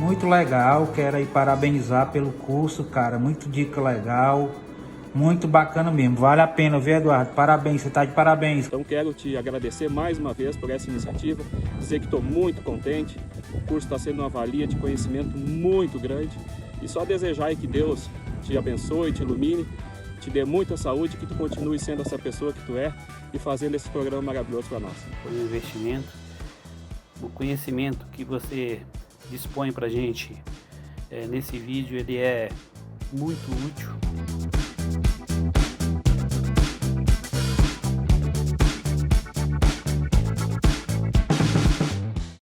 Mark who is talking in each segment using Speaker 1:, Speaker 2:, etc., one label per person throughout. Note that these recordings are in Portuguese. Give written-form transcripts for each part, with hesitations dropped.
Speaker 1: muito legal, quero aí parabenizar pelo curso, cara, muito dica legal, muito bacana mesmo, vale a pena, viu, Eduardo? Parabéns, você tá de parabéns.
Speaker 2: Então quero te agradecer mais uma vez por essa iniciativa, dizer que estou muito contente, o curso está sendo uma valia de conhecimento muito grande e só desejar aí que Deus te abençoe, te ilumine, te dê muita saúde, que tu continue sendo essa pessoa que tu é e fazendo esse programa maravilhoso para nós.
Speaker 3: Foi um investimento, o conhecimento que você dispõe para a gente nesse vídeo, ele é muito útil.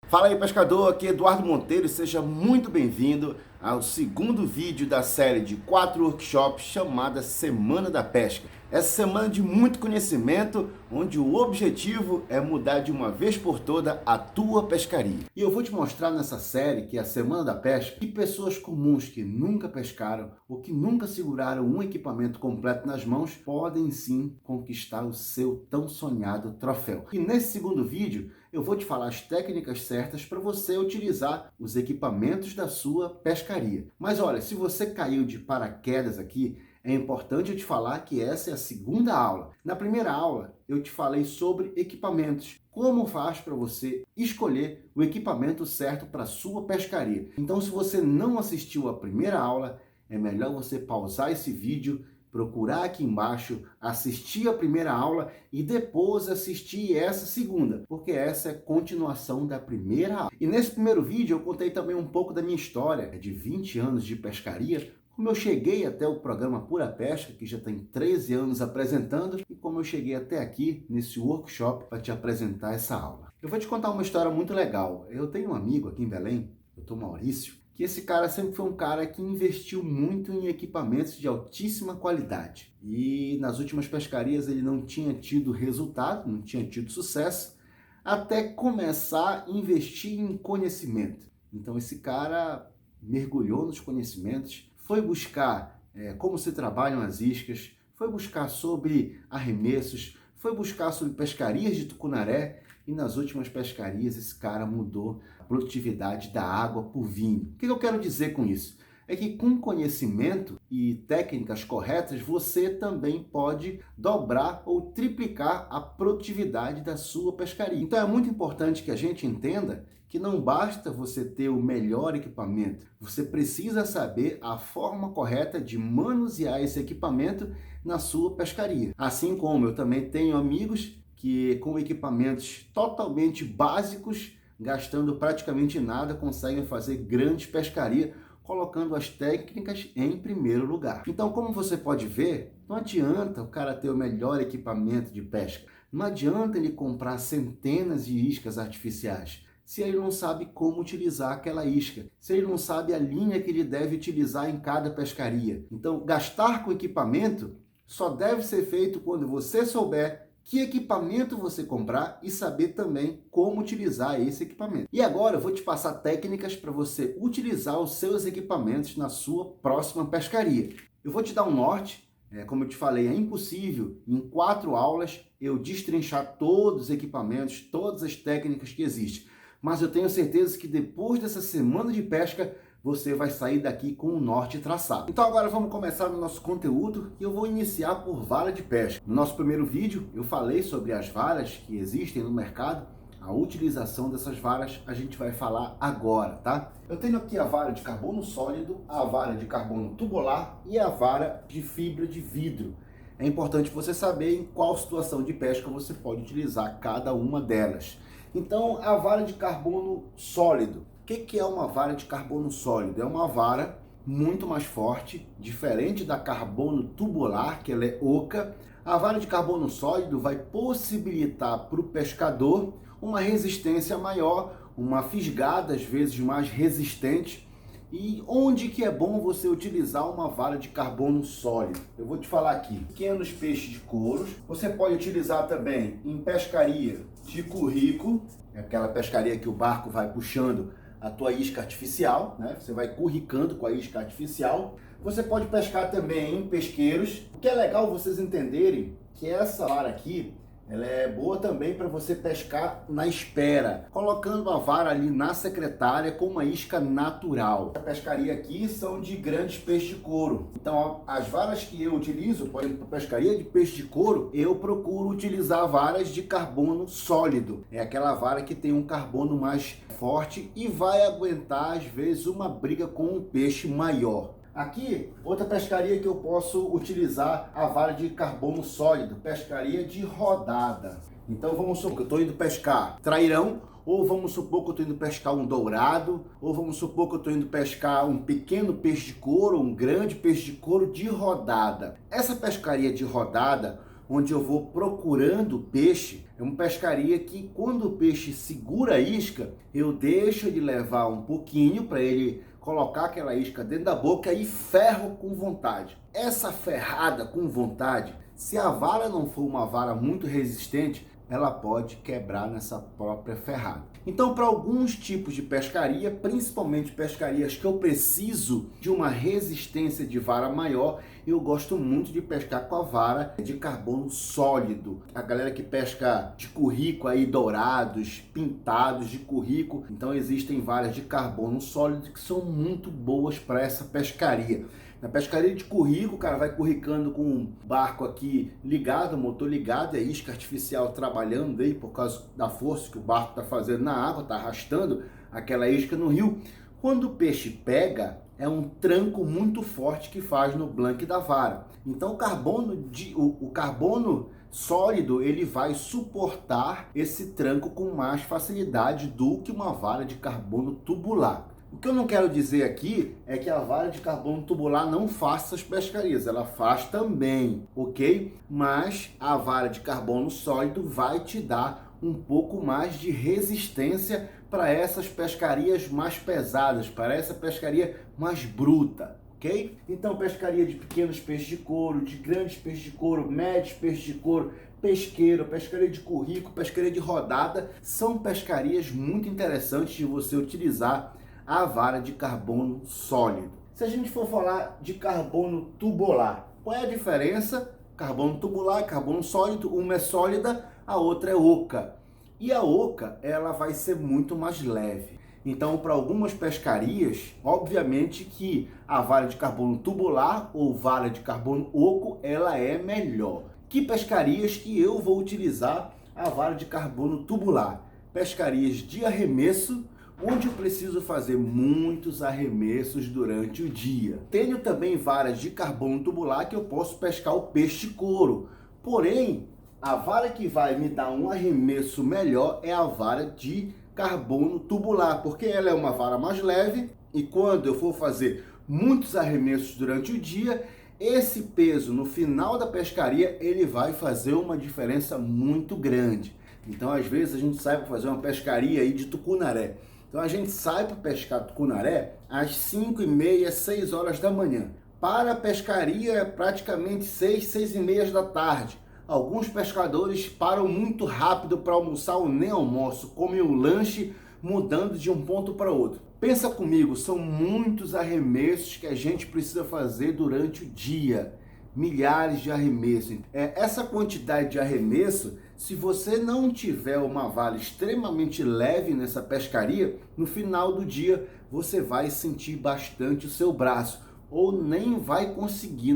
Speaker 4: Fala aí, pescador, aqui é Eduardo Monteiro e seja muito bem-vindo ao segundo vídeo da série de 4 workshops chamada Semana da Pesca. Essa semana de muito conhecimento, onde o objetivo é mudar de uma vez por toda a tua pescaria. E eu vou te mostrar nessa série, que é a Semana da Pesca, que pessoas comuns que nunca pescaram ou que nunca seguraram um equipamento completo nas mãos podem sim conquistar o seu tão sonhado troféu. E nesse segundo vídeo, eu vou te falar as técnicas certas para você utilizar os equipamentos da sua pescaria. Mas olha, se você caiu de paraquedas aqui, é importante eu te falar que essa é a segunda aula. Na primeira aula, eu te falei sobre equipamentos. Como faz para você escolher o equipamento certo para a sua pescaria. Então, se você não assistiu a primeira aula, é melhor você pausar esse vídeo, procurar aqui embaixo, assistir a primeira aula e depois assistir essa segunda, porque essa é a continuação da primeira aula. E nesse primeiro vídeo eu contei também um pouco da minha história de 20 anos de pescaria, como eu cheguei até o programa Pura Pesca, que já tem 13 anos apresentando, e como eu cheguei até aqui nesse workshop para te apresentar essa aula. Eu vou te contar uma história muito legal. Eu tenho um amigo aqui em Belém, Dr. Maurício, que esse cara sempre foi um cara que investiu muito em equipamentos de altíssima qualidade. E nas últimas pescarias ele não tinha tido resultado, não tinha tido sucesso, até começar a investir em conhecimento. Então esse cara mergulhou nos conhecimentos, foi buscar como se trabalham as iscas, foi buscar sobre arremessos, foi buscar sobre pescarias de tucunaré, e nas últimas pescarias esse cara mudou a produtividade da água por vinho. O que eu quero dizer com isso? É que com conhecimento e técnicas corretas, você também pode dobrar ou triplicar a produtividade da sua pescaria. Então é muito importante que a gente entenda que não basta você ter o melhor equipamento, você precisa saber a forma correta de manusear esse equipamento na sua pescaria. Assim como eu também tenho amigos que com equipamentos totalmente básicos, gastando praticamente nada, conseguem fazer grandes pescarias, colocando as técnicas em primeiro lugar. Então, como você pode ver, não adianta o cara ter o melhor equipamento de pesca, não adianta ele comprar centenas de iscas artificiais, se ele não sabe como utilizar aquela isca, se ele não sabe a linha que ele deve utilizar em cada pescaria. Então, gastar com equipamento só deve ser feito quando você souber que equipamento você comprar e saber também como utilizar esse equipamento. E agora eu vou te passar técnicas para você utilizar os seus equipamentos na sua próxima pescaria. Eu vou te dar um norte, como eu te falei, é impossível em 4 aulas eu destrinchar todos os equipamentos, todas as técnicas que existem. Mas eu tenho certeza que depois dessa semana de pesca, você vai sair daqui com o norte traçado. Então agora vamos começar no nosso conteúdo e eu vou iniciar por vara de pesca. No nosso primeiro vídeo eu falei sobre as varas que existem no mercado, a utilização dessas varas a gente vai falar agora, tá? Eu tenho aqui a vara de carbono sólido, a vara de carbono tubular e a vara de fibra de vidro. É importante você saber em qual situação de pesca você pode utilizar cada uma delas. Então a vara de carbono sólido. O que é uma vara de carbono sólido? É uma vara muito mais forte, diferente da carbono tubular, que ela é oca. A vara de carbono sólido vai possibilitar para o pescador uma resistência maior, uma fisgada às vezes mais resistente. E onde que é bom você utilizar uma vara de carbono sólido? Eu vou te falar aqui. Pequenos peixes de couros. Você pode utilizar também em pescaria de currico, aquela pescaria que o barco vai puxando a tua isca artificial, né? Você vai curricando com a isca artificial. Você pode pescar também em pesqueiros. O que é legal vocês entenderem que essa vara aqui, Ela é boa também para você pescar na espera, colocando a vara ali na secretária com uma isca natural. A pescaria aqui são de grandes peixes de couro. Então, as varas que eu utilizo, por exemplo, para pescaria de peixe de couro, eu procuro utilizar varas de carbono sólido. É aquela vara que tem um carbono mais forte e vai aguentar, às vezes, uma briga com um peixe maior. Aqui, outra pescaria que eu posso utilizar a vara de carbono sólido, pescaria de rodada. Então vamos supor que eu estou indo pescar trairão, ou vamos supor que eu estou indo pescar um dourado, ou vamos supor que eu estou indo pescar um pequeno peixe de couro, um grande peixe de couro de rodada. Essa pescaria de rodada, onde eu vou procurando peixe, é uma pescaria que quando o peixe segura a isca, eu deixo de levar um pouquinho para ele colocar aquela isca dentro da boca e ferro com vontade. Essa ferrada com vontade, se a vara não for uma vara muito resistente, ela pode quebrar nessa própria ferrada. Então, para alguns tipos de pescaria, principalmente pescarias que eu preciso de uma resistência de vara maior, eu gosto muito de pescar com a vara de carbono sólido. A galera que pesca de currico aí, dourados, pintados de currico, então existem varas de carbono sólido que são muito boas para essa pescaria. Na pescaria de currico, o cara vai curricando com um barco aqui ligado, motor ligado, e a isca artificial trabalhando aí por causa da força que o barco está fazendo na água, está arrastando aquela isca no rio. Quando o peixe pega, é um tranco muito forte que faz no blank da vara. Então o carbono sólido, ele vai suportar esse tranco com mais facilidade do que uma vara de carbono tubular. O que eu não quero dizer aqui é que a vara de carbono tubular não faça as pescarias, ela faz também, ok? Mas a vara de carbono sólido vai te dar um pouco mais de resistência para essas pescarias mais pesadas, para essa pescaria mais bruta, ok? Então, pescaria de pequenos peixes de couro, de grandes peixes de couro, médios peixes de couro, pesqueiro, pescaria de currico, pescaria de rodada, são pescarias muito interessantes de você utilizar a vara de carbono sólido. Se a gente for falar de carbono tubular, qual é a diferença? Carbono tubular, carbono sólido, uma é sólida, a outra é oca. E a oca, ela vai ser muito mais leve. Então, para algumas pescarias, obviamente que a vara de carbono tubular ou vara de carbono oco, ela é melhor. Que pescarias que eu vou utilizar a vara de carbono tubular? Pescarias de arremesso, onde eu preciso fazer muitos arremessos durante o dia. Tenho também varas de carbono tubular que eu posso pescar o peixe de couro. Porém, a vara que vai me dar um arremesso melhor é a vara de carbono tubular, porque ela é uma vara mais leve e quando eu for fazer muitos arremessos durante o dia, esse peso no final da pescaria, ele vai fazer uma diferença muito grande. Então, às vezes, a gente sai para fazer uma pescaria aí de tucunaré. Então a gente sai para pescar tucunaré às 5h30, 6 horas da manhã. Para a pescaria é praticamente 6, 6h30 da tarde. Alguns pescadores param muito rápido para almoçar ou nem almoço, comem o lanche mudando de um ponto para outro. Pensa comigo, são muitos arremessos que a gente precisa fazer durante o dia. Milhares de arremessos. Essa quantidade de arremesso, se você não tiver uma vara extremamente leve nessa pescaria, no final do dia você vai sentir bastante o seu braço ou nem vai conseguir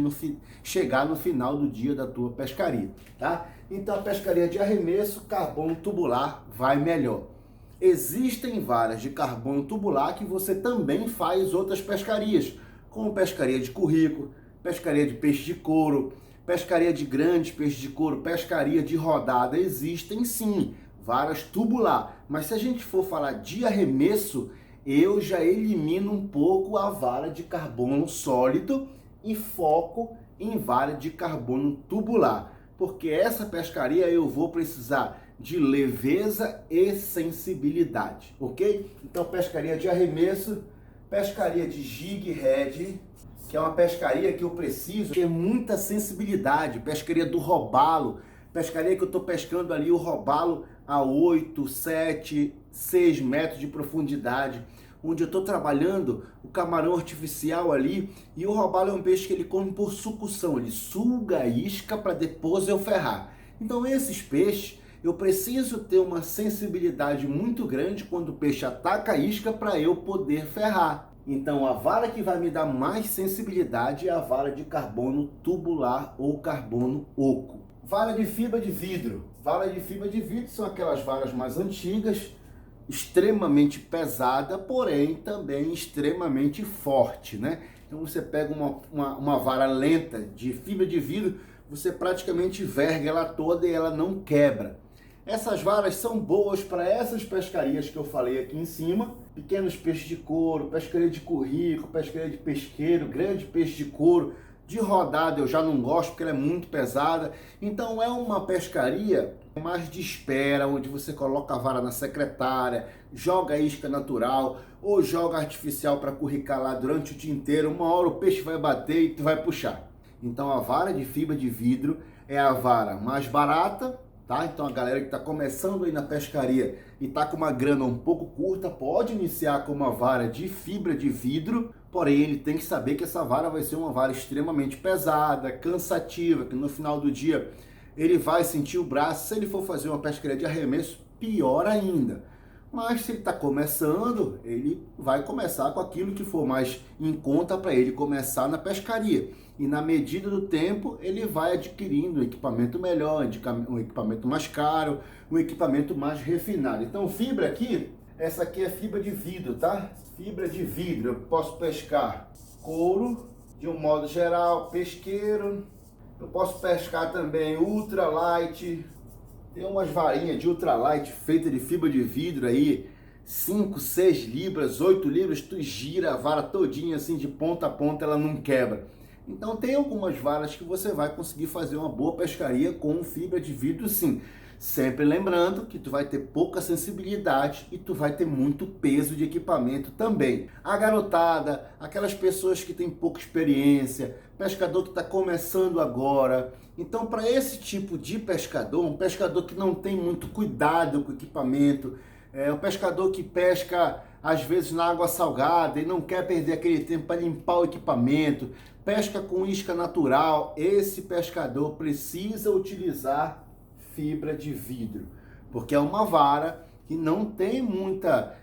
Speaker 4: chegar no final do dia da tua pescaria, tá? Então a pescaria de arremesso, carbono tubular vai melhor. Existem varas de carbono tubular que você também faz outras pescarias, como pescaria de currico, pescaria de peixe de couro, pescaria de grandes peixes de couro, pescaria de rodada. Existem sim varas tubular, mas se a gente for falar de arremesso, eu já elimino um pouco a vara de carbono sólido e foco em vara de carbono tubular, porque essa pescaria eu vou precisar de leveza e sensibilidade, ok? Então pescaria de arremesso, pescaria de jig-head, que é uma pescaria que eu preciso ter muita sensibilidade, pescaria do robalo, pescaria que eu estou pescando ali o robalo a 8, 7, 6 metros de profundidade, onde eu estou trabalhando o camarão artificial ali, e o robalo é um peixe que ele come por sucção, ele suga a isca para depois eu ferrar. Então esses peixes, eu preciso ter uma sensibilidade muito grande quando o peixe ataca a isca para eu poder ferrar. Então a vara que vai me dar mais sensibilidade é a vara de carbono tubular ou carbono oco. Vara de fibra de vidro. Vara de fibra de vidro são aquelas varas mais antigas, extremamente pesada, porém também extremamente forte, né? Então você pega uma vara lenta de fibra de vidro, você praticamente verga ela toda e ela não quebra. Essas varas são boas para essas pescarias que eu falei aqui em cima, pequenos peixes de couro, pescaria de currico, pescaria de pesqueiro, grande peixe de couro. De rodada eu já não gosto porque ela é muito pesada, então é uma pescaria mais de espera, onde você coloca a vara na secretária, joga a isca natural ou joga artificial para curricar lá durante o dia inteiro. Uma hora o peixe vai bater e tu vai puxar. Então a vara de fibra de vidro é a vara mais barata, tá? Então a galera que está começando aí na pescaria e está com uma grana um pouco curta, pode iniciar com uma vara de fibra de vidro, porém ele tem que saber que essa vara vai ser uma vara extremamente pesada, cansativa, que no final do dia ele vai sentir o braço. Se ele for fazer uma pescaria de arremesso, pior ainda. Mas se ele está começando, ele vai começar com aquilo que for mais em conta para ele começar na pescaria. E na medida do tempo, ele vai adquirindo um equipamento melhor, um equipamento mais caro, um equipamento mais refinado. Então fibra aqui, essa aqui é fibra de vidro, tá? Fibra de vidro, eu posso pescar couro, de um modo geral, pesqueiro. Eu posso pescar também ultralight. Tem umas varinhas de ultralight feitas de fibra de vidro aí, 5, 6 libras, 8 libras, tu gira a vara todinha assim de ponta a ponta, ela não quebra. Então tem algumas varas que você vai conseguir fazer uma boa pescaria com fibra de vidro sim. Sempre lembrando que tu vai ter pouca sensibilidade e tu vai ter muito peso de equipamento também. A garotada, aquelas pessoas que têm pouca experiência, pescador que está começando agora. Então para esse tipo de pescador, um pescador que não tem muito cuidado com o equipamento, um pescador que pesca às vezes na água salgada e não quer perder aquele tempo para limpar o equipamento, pesca com isca natural, esse pescador precisa utilizar fibra de vidro, porque é uma vara que não tem muita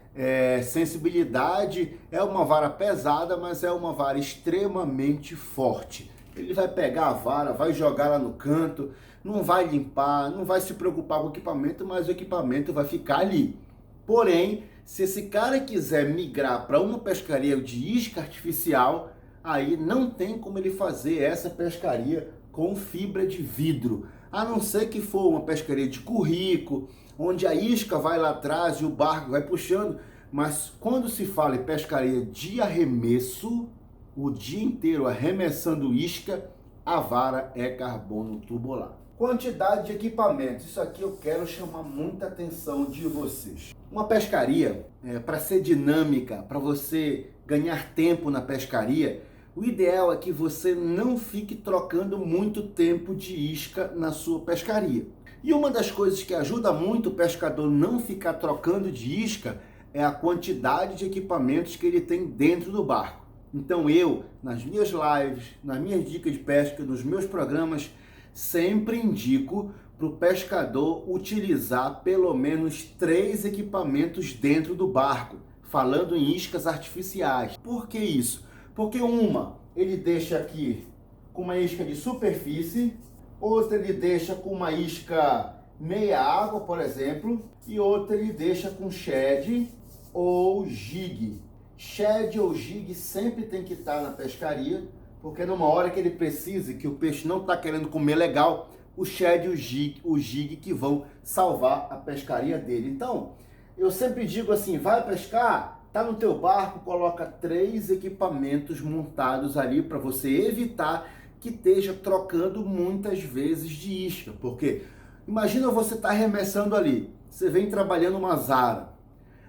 Speaker 4: sensibilidade, é uma vara pesada, mas é uma vara extremamente forte. Ele vai pegar a vara, vai jogar lá no canto, não vai limpar, não vai se preocupar com o equipamento, mas o equipamento vai ficar ali. Porém, se esse cara quiser migrar para uma pescaria de isca artificial, aí não tem como ele fazer essa pescaria com fibra de vidro. A não ser que for uma pescaria de currico, onde a isca vai lá atrás e o barco vai puxando. Mas quando se fala em pescaria de arremesso, o dia inteiro arremessando isca, a vara é carbono tubular. Quantidade de equipamentos. Isso aqui eu quero chamar muita atenção de vocês. Uma pescaria, para ser dinâmica, para você ganhar tempo na pescaria, o ideal é que você não fique trocando muito tempo de isca na sua pescaria. E uma das coisas que ajuda muito o pescador não ficar trocando de isca é a quantidade de equipamentos que ele tem dentro do barco. Então eu, nas minhas lives, nas minhas dicas de pesca, nos meus programas, sempre indico para o pescador utilizar pelo menos 3 equipamentos dentro do barco, falando em iscas artificiais. Por que isso? Porque uma, ele deixa aqui com uma isca de superfície, outra ele deixa com uma isca meia água, por exemplo, e outra ele deixa com shed ou jig. Shed ou jig sempre tem que estar na pescaria, porque numa hora que ele precise, que o peixe não está querendo comer legal, o shed e o jig que vão salvar a pescaria dele. Então, eu sempre digo assim, vai pescar? Tá no teu barco, coloca 3 equipamentos montados ali para você evitar que esteja trocando muitas vezes de isca. Porque imagina você tá arremessando ali, você vem trabalhando uma zara,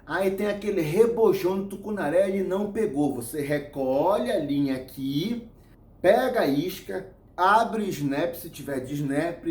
Speaker 4: aí tem aquele rebojão no tucunaré e não pegou. Você recolhe a linha aqui, pega a isca, abre o snap se tiver de snap,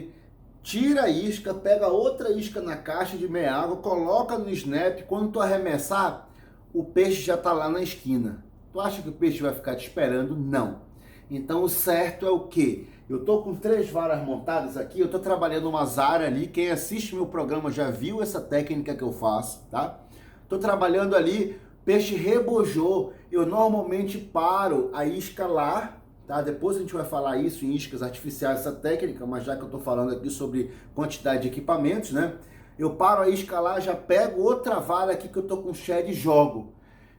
Speaker 4: tira a isca, pega outra isca na caixa de meia água, coloca no snap. Quando tu arremessar, o peixe já está lá na esquina. Tu acha que o peixe vai ficar te esperando? Não. Então o certo é o quê? Eu tô com 3 varas montadas aqui, eu tô trabalhando uma zara ali, quem assiste meu programa já viu essa técnica que eu faço, tá? Tô trabalhando ali, peixe rebojou, eu normalmente paro a isca lá, tá? Depois a gente vai falar isso em iscas artificiais, essa técnica, mas já que eu tô falando aqui sobre quantidade de equipamentos, né? Eu paro a isca lá, já pego outra vara aqui que eu tô com shed e jogo.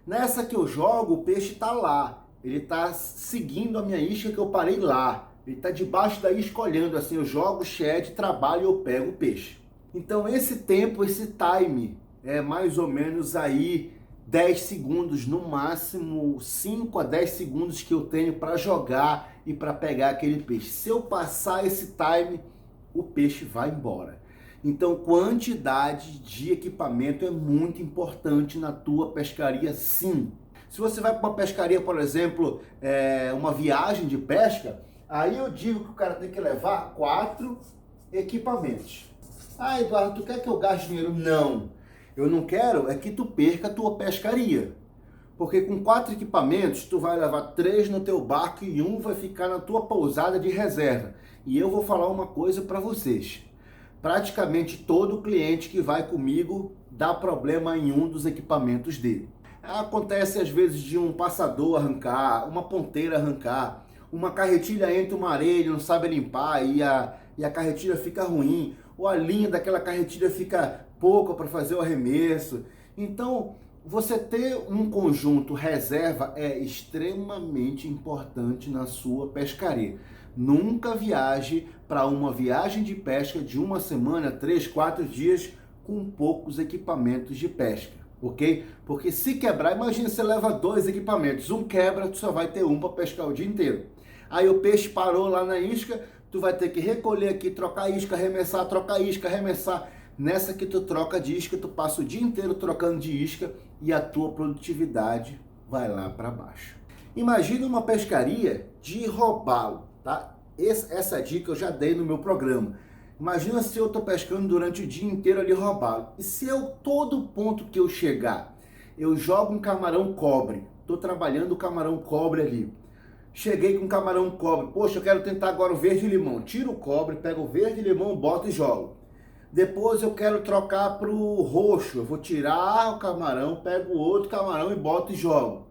Speaker 4: Nessa que eu jogo, o peixe tá lá. Ele tá seguindo a minha isca que eu parei lá. Ele tá debaixo da isca olhando assim, eu jogo o shed, trabalho e eu pego o peixe. Então esse tempo, esse time, é mais ou menos aí 10 segundos, no máximo 5 a 10 segundos que eu tenho para jogar e para pegar aquele peixe. Se eu passar esse time, o peixe vai embora. Então, quantidade de equipamento é muito importante na tua pescaria, sim. Se você vai para uma pescaria, por exemplo, uma viagem de pesca, aí eu digo que o cara tem que levar 4 equipamentos. Ah, Eduardo, tu quer que eu gaste dinheiro? Não. Eu não quero é que tu perca a tua pescaria. Porque com 4 equipamentos, tu vai levar 3 no teu barco e 1 vai ficar na tua pousada de reserva. E eu vou falar uma coisa para vocês. Praticamente todo cliente que vai comigo dá problema em um dos equipamentos dele. Acontece às vezes de um passador arrancar, uma ponteira arrancar, uma carretilha entra uma areia, ele não sabe limpar e a carretilha fica ruim, ou a linha daquela carretilha fica pouca para fazer o arremesso. Então, você ter um conjunto reserva é extremamente importante na sua pescaria. Nunca viaje para uma viagem de pesca de uma semana, 3, 4 dias, com poucos equipamentos de pesca, ok? Porque se quebrar, imagina você leva 2 equipamentos, um quebra, tu só vai ter um para pescar o dia inteiro. Aí o peixe parou lá na isca, tu vai ter que recolher aqui, trocar isca, arremessar, trocar isca, arremessar. Nessa que tu troca de isca, tu passa o dia inteiro trocando de isca e a tua produtividade vai lá para baixo. Imagina uma pescaria de robalo, tá? Essa dica eu já dei no meu programa. Imagina se eu estou pescando durante o dia inteiro ali robalo. E se eu, todo ponto que eu chegar, eu jogo um camarão cobre. Estou trabalhando o camarão cobre ali. Cheguei com camarão cobre. Poxa, eu quero tentar agora o verde e limão. Tiro o cobre, pego o verde e limão, boto e jogo. Depois eu quero trocar para o roxo. Eu vou tirar o camarão, pego o outro camarão e boto e jogo.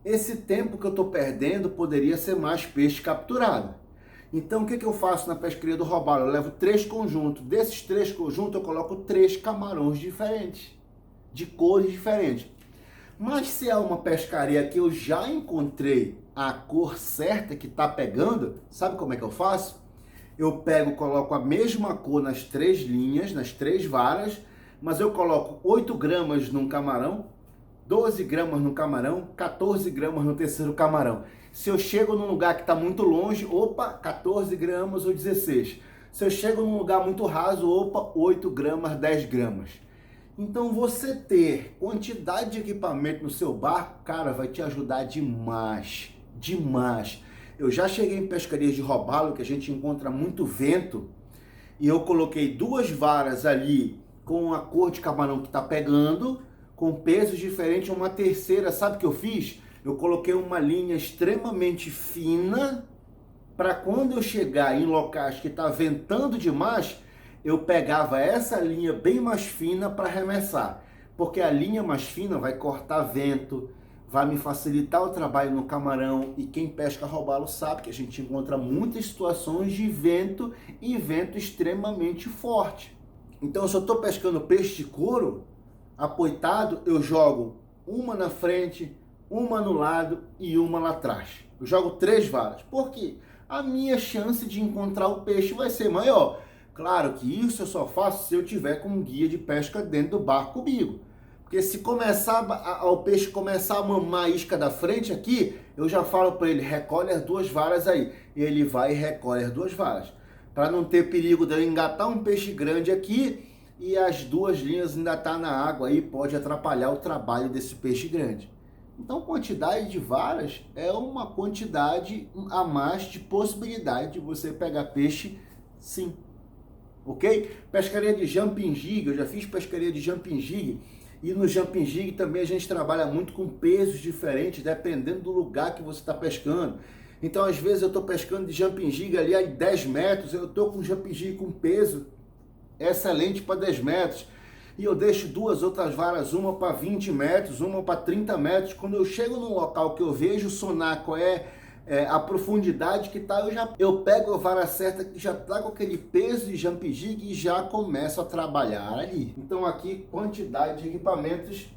Speaker 4: Esse tempo que eu estou perdendo poderia ser mais peixe capturado. Então o que eu faço na pescaria do robalo? Eu levo 3 conjuntos. Desses 3 conjuntos eu coloco 3 camarões diferentes, de cores diferentes. Mas se é uma pescaria que eu já encontrei a cor certa que está pegando, sabe como é que eu faço? Eu pego, coloco a mesma cor nas 3 linhas, nas 3 varas, mas eu coloco 8 gramas num camarão, 12 gramas no camarão, 14 gramas no terceiro camarão. Se eu chego num lugar que está muito longe, opa, 14 gramas ou 16. Se eu chego num lugar muito raso, opa, 8 gramas, 10 gramas. Então você ter quantidade de equipamento no seu barco, cara, vai te ajudar demais, demais. Eu já cheguei em pescarias de robalo, que a gente encontra muito vento, e eu coloquei 2 varas ali com a cor de camarão que está pegando, com pesos diferentes, uma terceira, sabe o que eu fiz? Eu coloquei uma linha extremamente fina, para quando eu chegar em locais que está ventando demais, eu pegava essa linha bem mais fina para arremessar. Porque a linha mais fina vai cortar vento, vai me facilitar o trabalho no camarão, e quem pesca robalo sabe que a gente encontra muitas situações de vento e vento extremamente forte. Então, se eu estou pescando peixe de couro, apoitado, eu jogo uma na frente, uma no lado e uma lá atrás. Eu jogo 3 varas. Por quê? A minha chance de encontrar o peixe vai ser maior. Claro que isso eu só faço se eu tiver com um guia de pesca dentro do barco comigo. Porque se começar o peixe começar a mamar a isca da frente aqui, eu já falo para ele, recolhe as 2 varas aí. E ele vai e recolhe as 2 varas. Para não ter perigo de eu engatar um peixe grande aqui e as 2 linhas ainda tá na água aí, pode atrapalhar o trabalho desse peixe grande. Então, quantidade de varas é uma quantidade a mais de possibilidade de você pegar peixe, sim. Ok? Pescaria de jumping jig, eu já fiz pescaria de jumping jig, e no jumping jig também a gente trabalha muito com pesos diferentes, dependendo do lugar que você está pescando. Então, às vezes, eu estou pescando de jumping jig ali a 10 metros, eu estou com um jumping jig com peso excelente para 10 metros, e eu deixo duas outras varas, uma para 20 metros, uma para 30 metros. Quando eu chego num local que eu vejo o sonar, qual é a profundidade que tá, eu pego a vara certa, que já trago aquele peso de jumping jig e já começo a trabalhar ali. Então aqui, quantidade de equipamentos,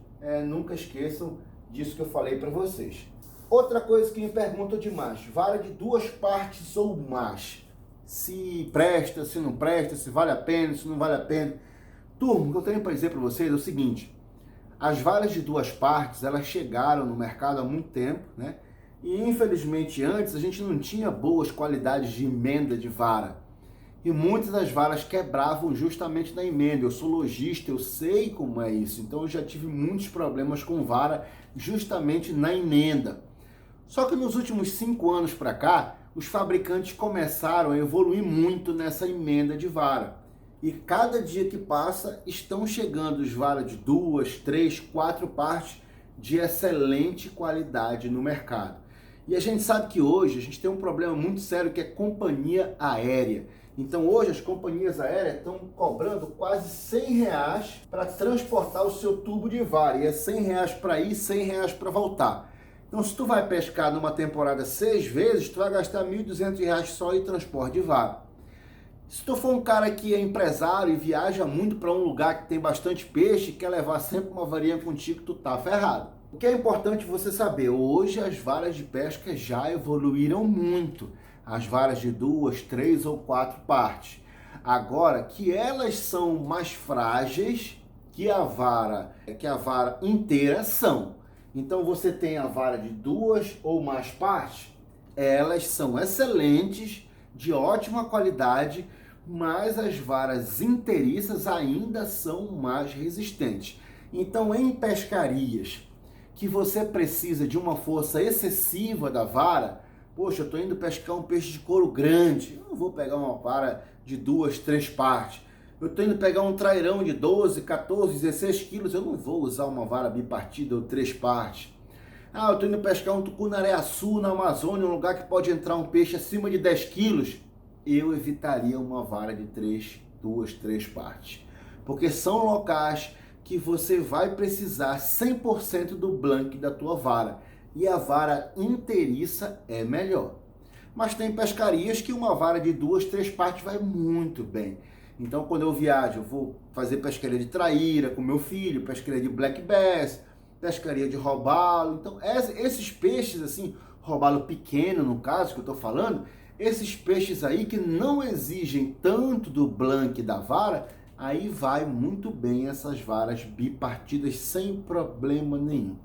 Speaker 4: nunca esqueçam disso que eu falei para vocês. Outra coisa que me perguntam demais, vara de 2 partes ou mais. Se presta, se não presta, se vale a pena, se não vale a pena. Turma, o que eu tenho para dizer para vocês é o seguinte: as varas de 2 partes, elas chegaram no mercado há muito tempo, né? E infelizmente antes a gente não tinha boas qualidades de emenda de vara. E muitas das varas quebravam justamente na emenda. Eu sou lojista, eu sei como é isso. Então eu já tive muitos problemas com vara justamente na emenda. Só que nos últimos 5 anos para cá, os fabricantes começaram a evoluir muito nessa emenda de vara. E cada dia que passa, estão chegando as varas de 2, 3, 4 partes de excelente qualidade no mercado. E a gente sabe que hoje a gente tem um problema muito sério, que é companhia aérea. Então hoje as companhias aéreas estão cobrando quase R$100 para transportar o seu tubo de vara. E é R$100 para ir, R$100 para voltar. Então, se tu vai pescar numa temporada 6 vezes, tu vai gastar R$1.200 só em transporte de vara. Se tu for um cara que é empresário e viaja muito para um lugar que tem bastante peixe e quer levar sempre uma varinha contigo, tu tá ferrado. O que é importante você saber, hoje as varas de pesca já evoluíram muito. As varas de 2, 3 ou 4 partes. Agora, que elas são mais frágeis que a vara inteira são. Então você tem a vara de 2 ou mais partes, elas são excelentes, de ótima qualidade, mas as varas inteiriças ainda são mais resistentes. Então em pescarias que você precisa de uma força excessiva da vara, poxa, eu estou indo pescar um peixe de couro grande, eu não vou pegar uma vara de 2, 3 partes. Eu estou indo pegar um trairão de 12, 14, 16 quilos, eu não vou usar uma vara bipartida ou 3 partes. Ah, eu estou indo pescar um tucunaré-açu na Amazônia, um lugar que pode entrar um peixe acima de 10 quilos. Eu evitaria uma vara de 2, 3 partes. Porque são locais que você vai precisar 100% do blank da tua vara. E a vara inteiriça é melhor. Mas tem pescarias que uma vara de 2, 3 partes vai muito bem. Então, quando eu viajo, eu vou fazer pescaria de traíra com meu filho, pescaria de black bass, pescaria de robalo. Então, esses peixes, assim, robalo pequeno, no caso, que eu estou falando, esses peixes aí que não exigem tanto do blank da vara, aí vai muito bem essas varas bipartidas sem problema nenhum.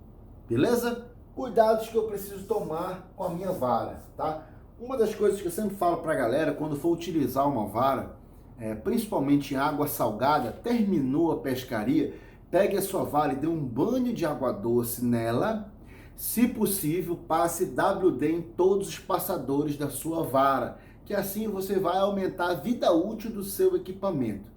Speaker 4: Beleza? Cuidados que eu preciso tomar com a minha vara, tá? Uma das coisas que eu sempre falo pra galera, quando for utilizar uma vara, principalmente em água salgada, terminou a pescaria, pegue a sua vara e dê um banho de água doce nela. Se possível, passe WD em todos os passadores da sua vara, que assim você vai aumentar a vida útil do seu equipamento.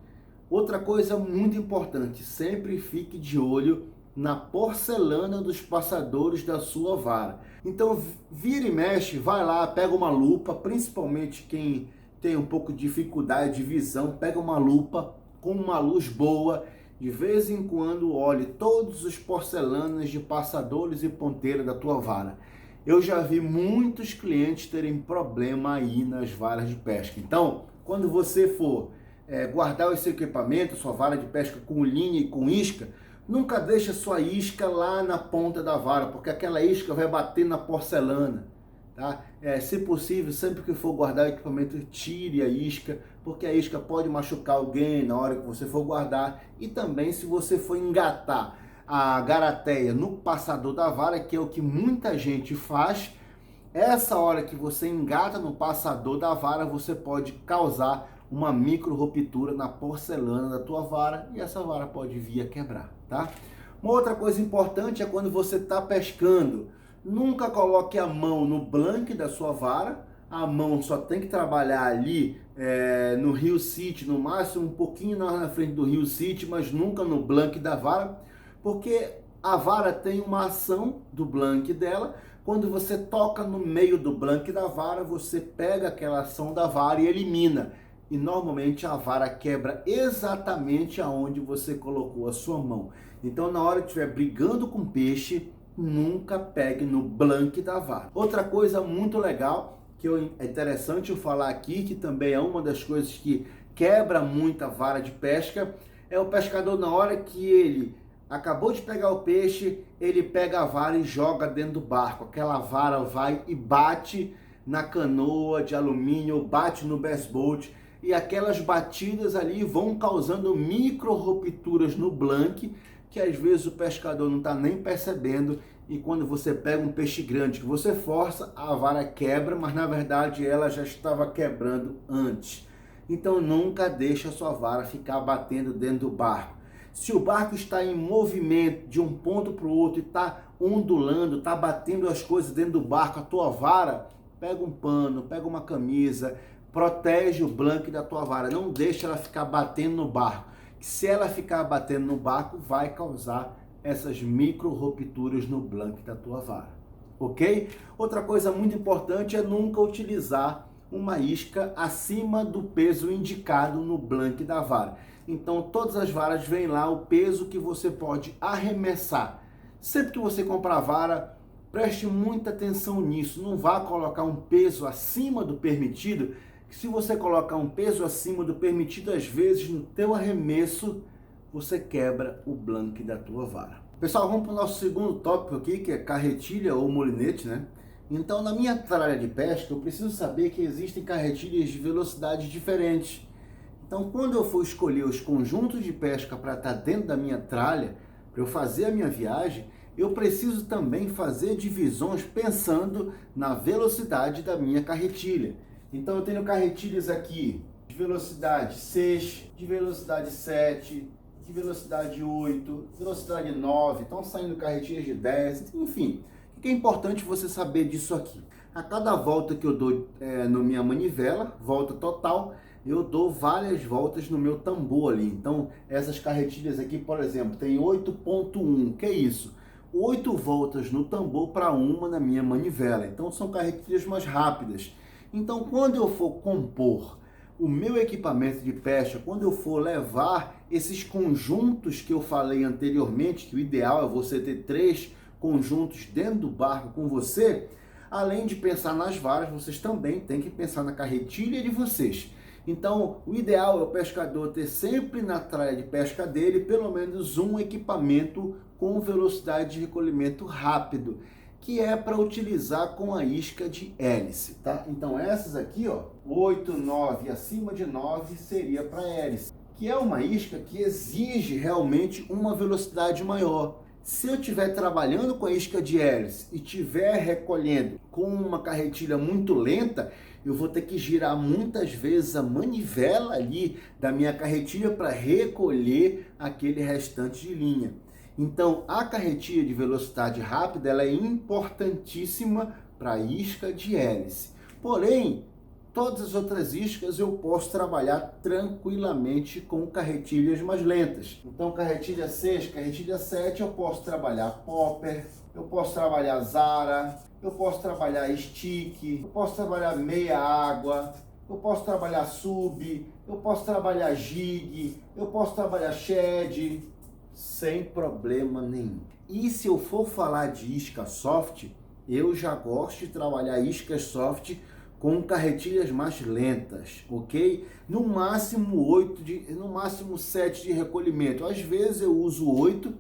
Speaker 4: Outra coisa muito importante, sempre fique de olho na porcelana dos passadores da sua vara. Então, vira e mexe, vai lá, pega uma lupa, principalmente quem tem um pouco de dificuldade de visão, pega uma lupa com uma luz boa, de vez em quando olhe todos os porcelanas de passadores e ponteira da tua vara. Eu já vi muitos clientes terem problema aí nas varas de pesca. Então, quando você for guardar o seu equipamento, sua vara de pesca com linha e com isca, nunca deixe a sua isca lá na ponta da vara, porque aquela isca vai bater na porcelana. Tá? Se possível, sempre que for guardar o equipamento, tire a isca, porque a isca pode machucar alguém na hora que você for guardar. E também se você for engatar a garateia no passador da vara, que é o que muita gente faz, essa hora que você engata no passador da vara, você pode causar uma micro ruptura na porcelana da tua vara e essa vara pode vir a quebrar, tá? Uma outra coisa importante é quando você está pescando, nunca coloque a mão no blank da sua vara. A mão só tem que trabalhar ali no Rio City, no máximo um pouquinho na frente do Rio City, mas nunca no blank da vara, porque a vara tem uma ação do blank dela, Quando você toca no meio do blank da vara, você pega aquela ação da vara e elimina. E normalmente a vara quebra exatamente aonde você colocou a sua mão. Então na hora que estiver brigando com peixe, nunca pegue no blank da vara. Outra coisa muito legal, que é interessante eu falar aqui, que também é uma das coisas que quebra muito a vara de pesca, é o pescador na hora que ele acabou de pegar o peixe, ele pega a vara e joga dentro do barco. Aquela vara vai e bate na canoa de alumínio, bate no bass boat, e aquelas batidas ali vão causando micro rupturas no blank, que às vezes o pescador não está nem percebendo, e quando você pega um peixe grande que você força, a vara quebra, mas na verdade ela já estava quebrando antes. Então nunca deixe a sua vara ficar batendo dentro do barco. Se o barco está em movimento de um ponto para o outro e está ondulando, está batendo as coisas dentro do barco, a tua vara, pega um pano, pega uma camisa, protege o blank da tua vara, não deixa ela ficar batendo no barco. Se ela ficar batendo no barco, vai causar essas micro rupturas no blank da tua vara, ok? Outra coisa muito importante é nunca utilizar uma isca acima do peso indicado no blank da vara. Então todas as varas vêm lá o peso que você pode arremessar. Sempre que você comprar vara, preste muita atenção nisso. Não vá colocar um peso acima do permitido, que se você colocar um peso acima do permitido, às vezes no teu arremesso você quebra o blank da tua vara. Pessoal, vamos para o nosso segundo tópico aqui, que é carretilha ou molinete, né? Então na minha tralha de pesca eu preciso saber que existem carretilhas de velocidades diferentes. Então, quando eu for escolher os conjuntos de pesca para estar dentro da minha tralha, para eu fazer a minha viagem, eu preciso também fazer divisões pensando na velocidade da minha carretilha. Então, eu tenho carretilhas aqui de velocidade 6, de velocidade 7, de velocidade 8, velocidade 9, estão saindo carretilhas de 10, enfim. O que é importante você saber disso aqui? A cada volta que eu dou na minha manivela, volta total, eu dou várias voltas no meu tambor ali. Então, essas carretilhas aqui, por exemplo, tem 8.1, que é isso? 8 voltas no tambor para uma na minha manivela. Então, são carretilhas mais rápidas. Então, quando eu for compor o meu equipamento de pesca, quando eu for levar esses conjuntos que eu falei anteriormente, que o ideal é você ter 3 conjuntos dentro do barco com você, além de pensar nas varas, vocês também têm que pensar na carretilha de vocês. Então, o ideal é o pescador ter sempre na tralha de pesca dele pelo menos um equipamento com velocidade de recolhimento rápido, que é para utilizar com a isca de hélice, tá? Então, essas aqui, ó, 8, 9, acima de 9 seria para hélice, que é uma isca que exige realmente uma velocidade maior. Se eu estiver trabalhando com a isca de hélice e estiver recolhendo com uma carretilha muito lenta, eu vou ter que girar muitas vezes a manivela ali da minha carretilha para recolher aquele restante de linha. Então, a carretilha de velocidade rápida ela é importantíssima para a isca de hélice. Porém, todas as outras iscas eu posso trabalhar tranquilamente com carretilhas mais lentas. Então, carretilha 6, carretilha 7, eu posso trabalhar popper, eu posso trabalhar zara, eu posso trabalhar stick, eu posso trabalhar meia água, eu posso trabalhar sub, eu posso trabalhar jig, eu posso trabalhar shed, sem problema nenhum. E se eu for falar de isca soft, eu já gosto de trabalhar iscas soft com carretilhas mais lentas, ok? No máximo 7 de recolhimento. Às vezes eu uso 8,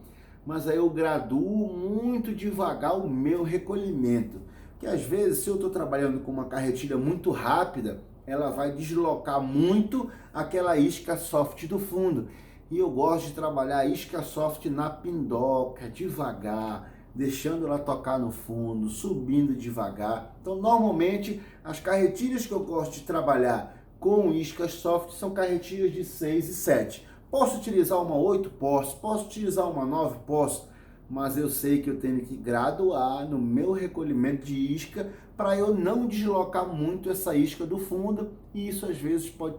Speaker 4: mas aí eu graduo muito devagar o meu recolhimento. Porque às vezes, se eu estou trabalhando com uma carretilha muito rápida, ela vai deslocar muito aquela isca soft do fundo. E eu gosto de trabalhar a isca soft na pindoca, devagar, deixando ela tocar no fundo, subindo devagar. Então, normalmente, as carretilhas que eu gosto de trabalhar com iscas soft são carretilhas de 6 e 7. Posso utilizar uma 8? Posso utilizar uma 9? Posso. Mas eu sei que eu tenho que graduar no meu recolhimento de isca para eu não deslocar muito essa isca do fundo, e isso às vezes pode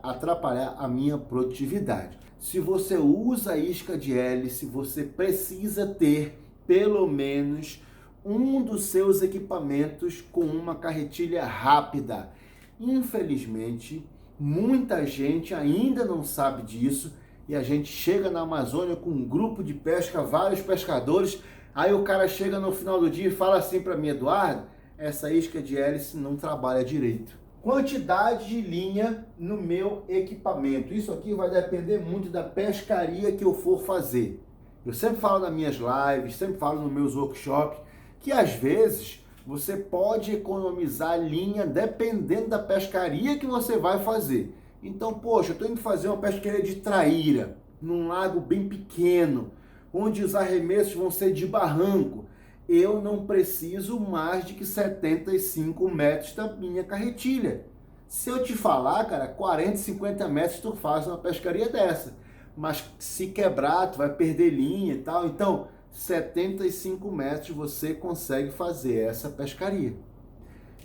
Speaker 4: atrapalhar a minha produtividade. Se você usa a isca de hélice, você precisa ter pelo menos um dos seus equipamentos com uma carretilha rápida. Infelizmente, muita gente ainda não sabe disso e a gente chega na Amazônia com um grupo de pesca, vários pescadores, aí o cara chega no final do dia e fala assim para mim: Eduardo, essa isca de hélice não trabalha direito. Quantidade de linha no meu equipamento. Isso aqui vai depender muito da pescaria que eu for fazer. Eu sempre falo nas minhas lives, sempre falo nos meus workshops, que às vezes você pode economizar linha dependendo da pescaria que você vai fazer. Então, poxa, eu estou indo fazer uma pescaria de traíra, num lago bem pequeno, onde os arremessos vão ser de barranco. Eu não preciso mais de que 75 metros da minha carretilha. Se eu te falar, cara, 40, 50 metros tu faz uma pescaria dessa. Mas se quebrar, tu vai perder linha e tal. Então, 75 metros você consegue fazer essa pescaria.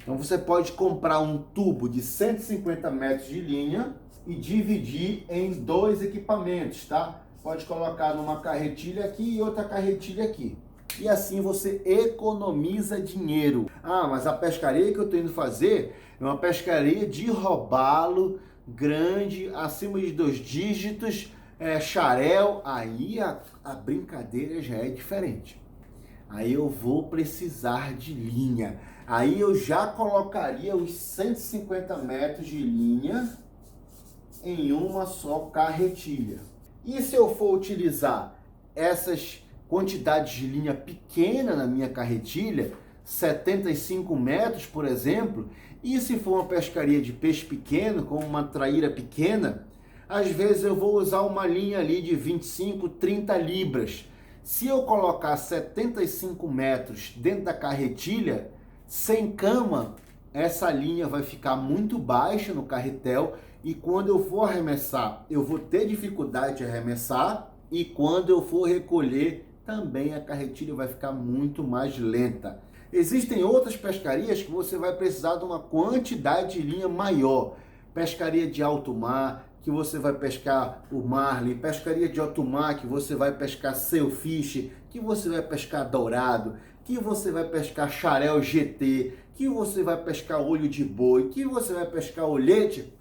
Speaker 4: Então você pode comprar um tubo de 150 metros de linha e dividir em 2 equipamentos, tá? Pode colocar numa carretilha aqui e outra carretilha aqui. E assim você economiza dinheiro. Ah, mas a pescaria que eu estou indo fazer é uma pescaria de robalo grande, acima de 2 dígitos, xarel. Aí a brincadeira já é diferente. Aí eu vou precisar de linha. Aí eu já colocaria os 150 metros de linha em uma só carretilha. E se eu for utilizar essas quantidades de linha pequena na minha carretilha, 75 metros, por exemplo, e se for uma pescaria de peixe pequeno, como uma traíra pequena, às vezes eu vou usar uma linha ali de 25, 30 libras. Se eu colocar 75 metros dentro da carretilha, sem cama, essa linha vai ficar muito baixa no carretel e quando eu for arremessar, eu vou ter dificuldade de arremessar e quando eu for recolher, também a carretilha vai ficar muito mais lenta. Existem outras pescarias que você vai precisar de uma quantidade de linha maior. Pescaria de alto mar, que você vai pescar o marlin, pescaria de alto mar, que você vai pescar sailfish, que você vai pescar dourado, que você vai pescar xarel GT, que você vai pescar olho de boi, que você vai pescar olhete.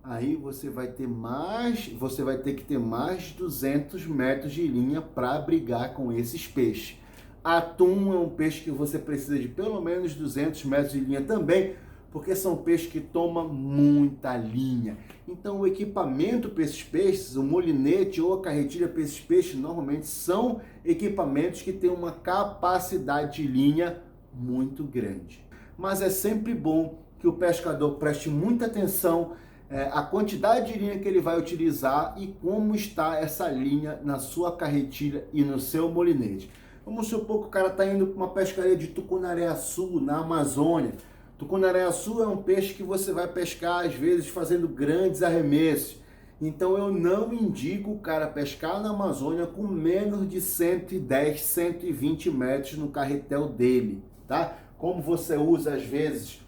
Speaker 4: Aí você vai ter que ter mais de 200 metros de linha para brigar com esses peixes. Atum é um peixe que você precisa de pelo menos 200 metros de linha também, porque são peixes que tomam muita linha. Então o equipamento para esses peixes, o molinete ou a carretilha para esses peixes, normalmente são equipamentos que têm uma capacidade de linha muito grande. Mas é sempre bom que o pescador preste muita atenção a quantidade de linha que ele vai utilizar e como está essa linha na sua carretilha e no seu molinete. Vamos supor que o cara está indo para uma pescaria de tucunaré-açu na Amazônia. Tucunaré-açu é um peixe que você vai pescar às vezes fazendo grandes arremessos. Então eu não indico o cara pescar na Amazônia com menos de 110, 120 metros no carretel dele, tá? Como você usa às vezes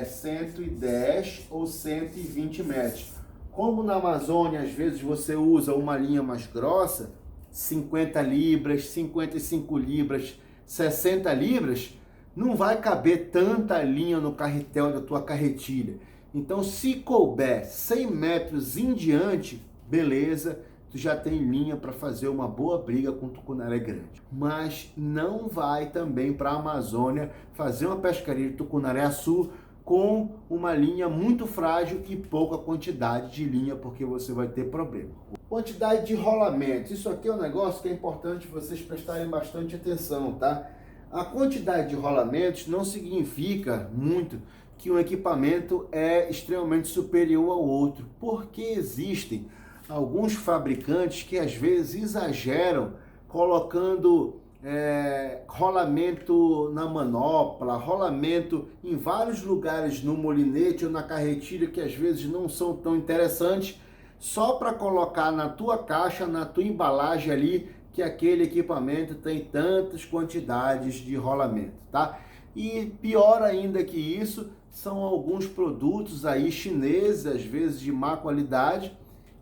Speaker 4: 110 ou 120 metros. Como na Amazônia, às vezes você usa uma linha mais grossa, 50 libras, 55 libras, 60 libras, não vai caber tanta linha no carretel da tua carretilha. Então, se couber 100 metros em diante, beleza, tu já tem linha para fazer uma boa briga com o tucunaré grande. Mas não vai também para a Amazônia fazer uma pescaria de tucunaré-açu com uma linha muito frágil e pouca quantidade de linha, porque você vai ter problema. Quantidade de rolamentos. Isso aqui é um negócio que é importante vocês prestarem bastante atenção, tá? A quantidade de rolamentos não significa muito que um equipamento é extremamente superior ao outro, porque existem alguns fabricantes que às vezes exageram colocando rolamento na manopla, rolamento em vários lugares no molinete ou na carretilha que às vezes não são tão interessantes, só para colocar na tua caixa, na tua embalagem ali, que aquele equipamento tem tantas quantidades de rolamento, tá? E pior ainda que isso, são alguns produtos aí chineses, às vezes de má qualidade,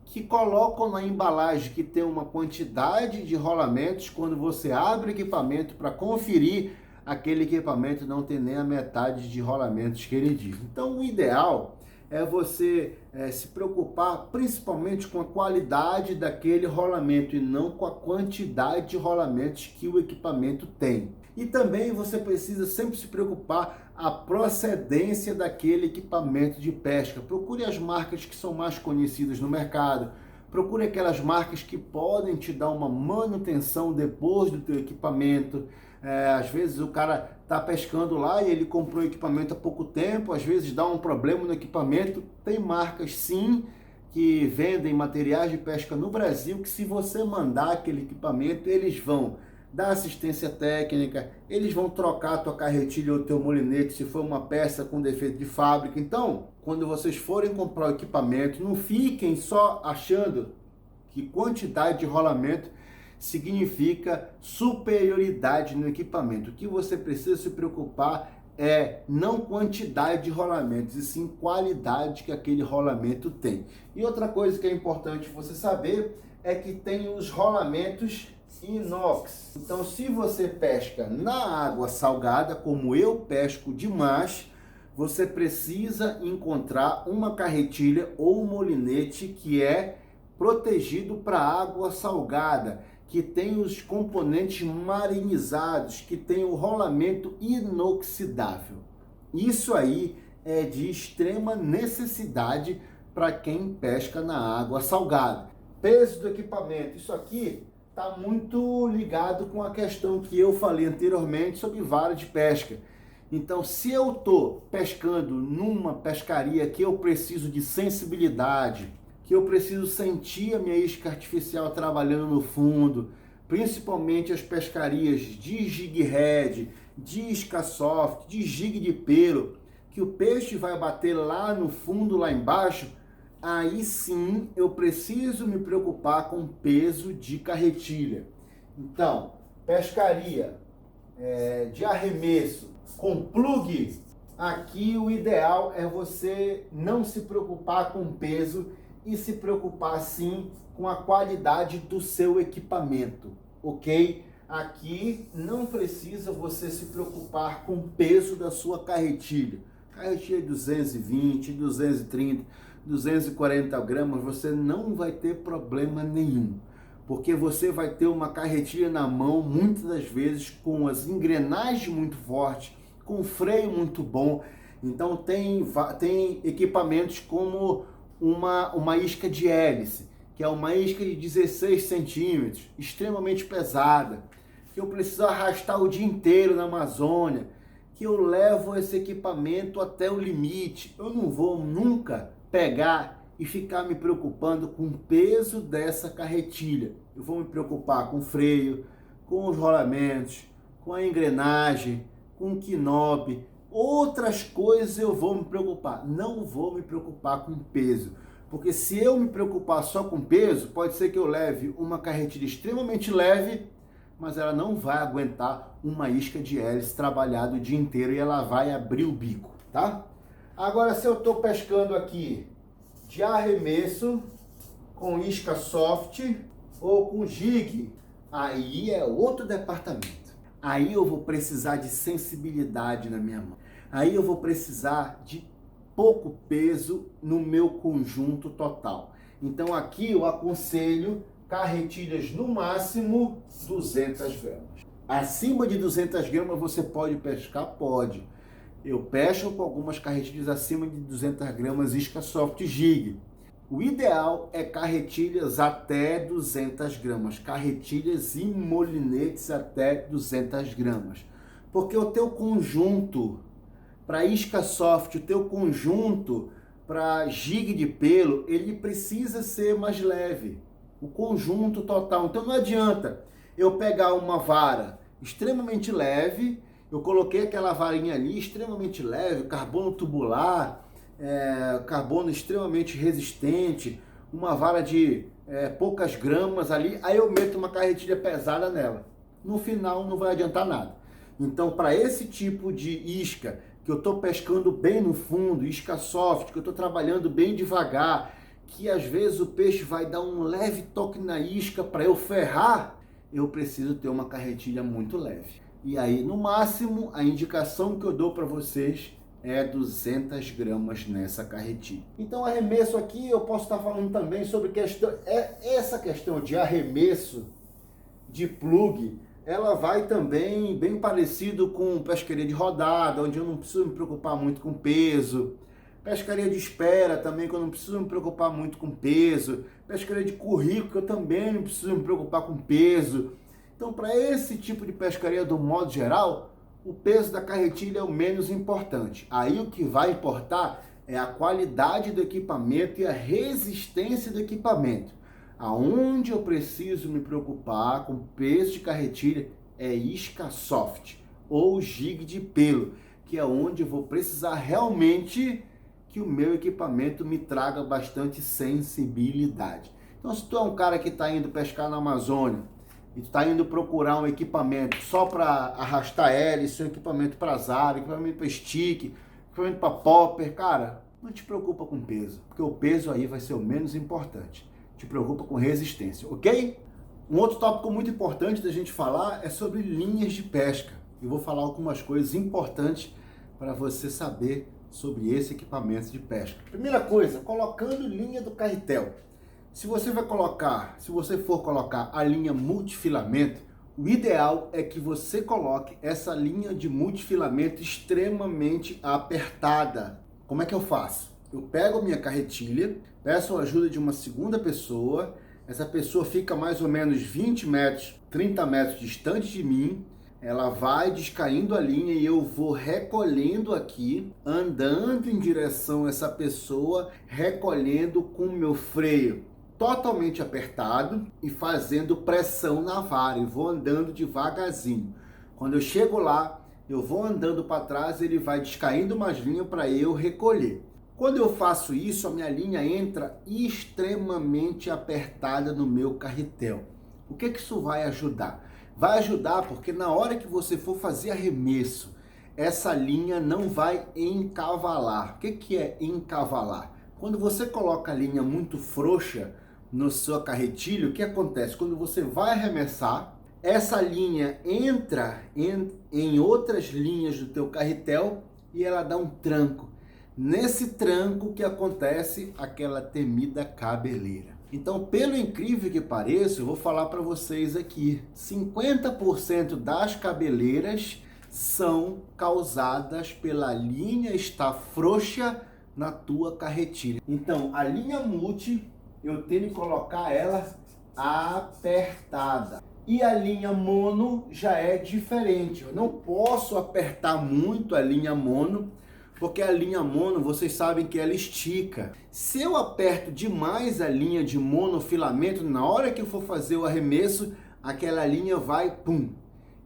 Speaker 4: que colocam na embalagem que tem uma quantidade de rolamentos. Quando você abre o equipamento para conferir aquele equipamento não tem nem a metade de rolamentos que ele diz. Então o ideal é você se preocupar principalmente com a qualidade daquele rolamento e não com a quantidade de rolamentos que o equipamento tem. E também você precisa sempre se preocupar a procedência daquele equipamento de pesca. Procure as marcas que são mais conhecidas no mercado. Procure aquelas marcas que podem te dar uma manutenção depois do teu equipamento. Às vezes o cara está pescando lá e ele comprou o equipamento há pouco tempo, às vezes dá um problema no equipamento. Tem marcas sim que vendem materiais de pesca no Brasil que se você mandar aquele equipamento, eles vão dar assistência técnica, eles vão trocar a tua carretilha ou o teu molinete se for uma peça com defeito de fábrica. Então, quando vocês forem comprar o equipamento, não fiquem só achando que quantidade de rolamento significa superioridade no equipamento. O que você precisa se preocupar é não quantidade de rolamentos, e sim qualidade que aquele rolamento tem. E outra coisa que é importante você saber é que tem os rolamentos inox. Então, se você pesca na água salgada, como eu pesco demais, você precisa encontrar uma carretilha ou um molinete que é protegido para água salgada, que tem os componentes marinizados, que tem o rolamento inoxidável. Isso aí é de extrema necessidade para quem pesca na água salgada. Peso do equipamento, isso aqui está muito ligado com a questão que eu falei anteriormente sobre vara de pesca. Então, se eu estou pescando numa pescaria que eu preciso de sensibilidade, que eu preciso sentir a minha isca artificial trabalhando no fundo, principalmente as pescarias de jig head, de isca soft, de jig de pelo, que o peixe vai bater lá no fundo, lá embaixo, aí sim eu preciso me preocupar com peso de carretilha. Então, pescaria de arremesso com plug, aqui o ideal é você não se preocupar com peso e se preocupar sim com a qualidade do seu equipamento, ok? Aqui não precisa você se preocupar com o peso da sua carretilha. Carretilha 220, 230, 240 gramas, você não vai ter problema nenhum, porque você vai ter uma carretilha na mão, muitas das vezes com as engrenagens muito fortes, com freio muito bom. Então tem equipamentos como uma isca de hélice, que é uma isca de 16 centímetros, extremamente pesada, que eu preciso arrastar o dia inteiro na Amazônia, que eu levo esse equipamento até o limite. Eu não vou nunca pegar e ficar me preocupando com o peso dessa carretilha. Eu vou me preocupar com o freio, com os rolamentos, com a engrenagem, com o knob. Outras coisas eu vou me preocupar. Não vou me preocupar com peso. Porque se eu me preocupar só com peso, pode ser que eu leve uma carretilha extremamente leve, mas ela não vai aguentar uma isca de hélice trabalhada o dia inteiro e ela vai abrir o bico, tá? Agora, se eu estou pescando aqui de arremesso, com isca soft ou com jig, aí é outro departamento. Aí eu vou precisar de sensibilidade na minha mão. Aí eu vou precisar de pouco peso no meu conjunto total. Então aqui eu aconselho carretilhas no máximo 200 gramas. Acima de 200 gramas você pode pescar? Pode. Eu pesco com algumas carretilhas acima de 200 gramas isca soft jig. O ideal é carretilhas até 200 gramas, carretilhas e molinetes até 200 gramas. Porque o teu conjunto para isca soft, o teu conjunto para jig de pelo, ele precisa ser mais leve. O conjunto total. Então não adianta eu pegar uma vara extremamente leve, eu coloquei aquela varinha ali extremamente leve, carbono tubular, carbono extremamente resistente, uma vara de poucas gramas ali, aí eu meto uma carretilha pesada nela. No final não vai adiantar nada. Então, para esse tipo de isca, que eu estou pescando bem no fundo, isca soft, que eu estou trabalhando bem devagar, que às vezes o peixe vai dar um leve toque na isca para eu ferrar, eu preciso ter uma carretilha muito leve. E aí, no máximo, a indicação que eu dou para vocês é 200 gramas nessa carretilha. Então, arremesso aqui, eu posso estar falando também sobre essa questão de arremesso de plug, ela vai também bem parecido com pescaria de rodada, onde eu não preciso me preocupar muito com peso. Pescaria de espera também, que eu não preciso me preocupar muito com peso. Pescaria de currículo, que eu também não preciso me preocupar com peso. Então, para esse tipo de pescaria, do modo geral, o peso da carretilha é o menos importante. Aí o que vai importar é a qualidade do equipamento e a resistência do equipamento. Aonde eu preciso me preocupar com peso de carretilha é isca soft ou jig de pelo, que é onde eu vou precisar realmente que o meu equipamento me traga bastante sensibilidade. Então, se tu é um cara que está indo pescar na Amazônia e tu está indo procurar um equipamento só para arrastar hélice, um equipamento para zara, equipamento para stick, equipamento para popper, cara, não te preocupa com peso, porque o peso aí vai ser o menos importante. Te preocupa com resistência, ok? Um outro tópico muito importante da gente falar é sobre linhas de pesca. Eu vou falar algumas coisas importantes para você saber sobre esse equipamento de pesca. Primeira coisa, colocando linha do carretel. Se você for colocar a linha multifilamento, o ideal é que você coloque essa linha de multifilamento extremamente apertada. Como é que eu faço? Eu pego minha carretilha, peço a ajuda de uma segunda pessoa, essa pessoa fica mais ou menos 20 metros, 30 metros distante de mim, ela vai descaindo a linha e eu vou recolhendo aqui, andando em direção a essa pessoa, recolhendo com o meu freio totalmente apertado e fazendo pressão na vara, e vou andando devagarzinho. Quando eu chego lá, eu vou andando para trás, ele vai descaindo mais linha para eu recolher. Quando eu faço isso, a minha linha entra extremamente apertada no meu carretel. O que isso vai ajudar? Vai ajudar porque na hora que você for fazer arremesso, essa linha não vai encavalar. O que é encavalar? Quando você coloca a linha muito frouxa no seu carretilho, o que acontece? Quando você vai arremessar, essa linha entra em outras linhas do teu carretel e ela dá um tranco. Nesse tranco que acontece aquela temida cabeleira. Então, pelo incrível que pareça, eu vou falar para vocês aqui, 50% das cabeleiras são causadas pela linha estar frouxa na tua carretilha. Então, a linha multi, eu tenho que colocar ela apertada. E a linha mono já é diferente. Eu não posso apertar muito a linha mono, porque a linha mono, vocês sabem que ela estica. Se eu aperto demais a linha de monofilamento, na hora que eu for fazer o arremesso, aquela linha vai,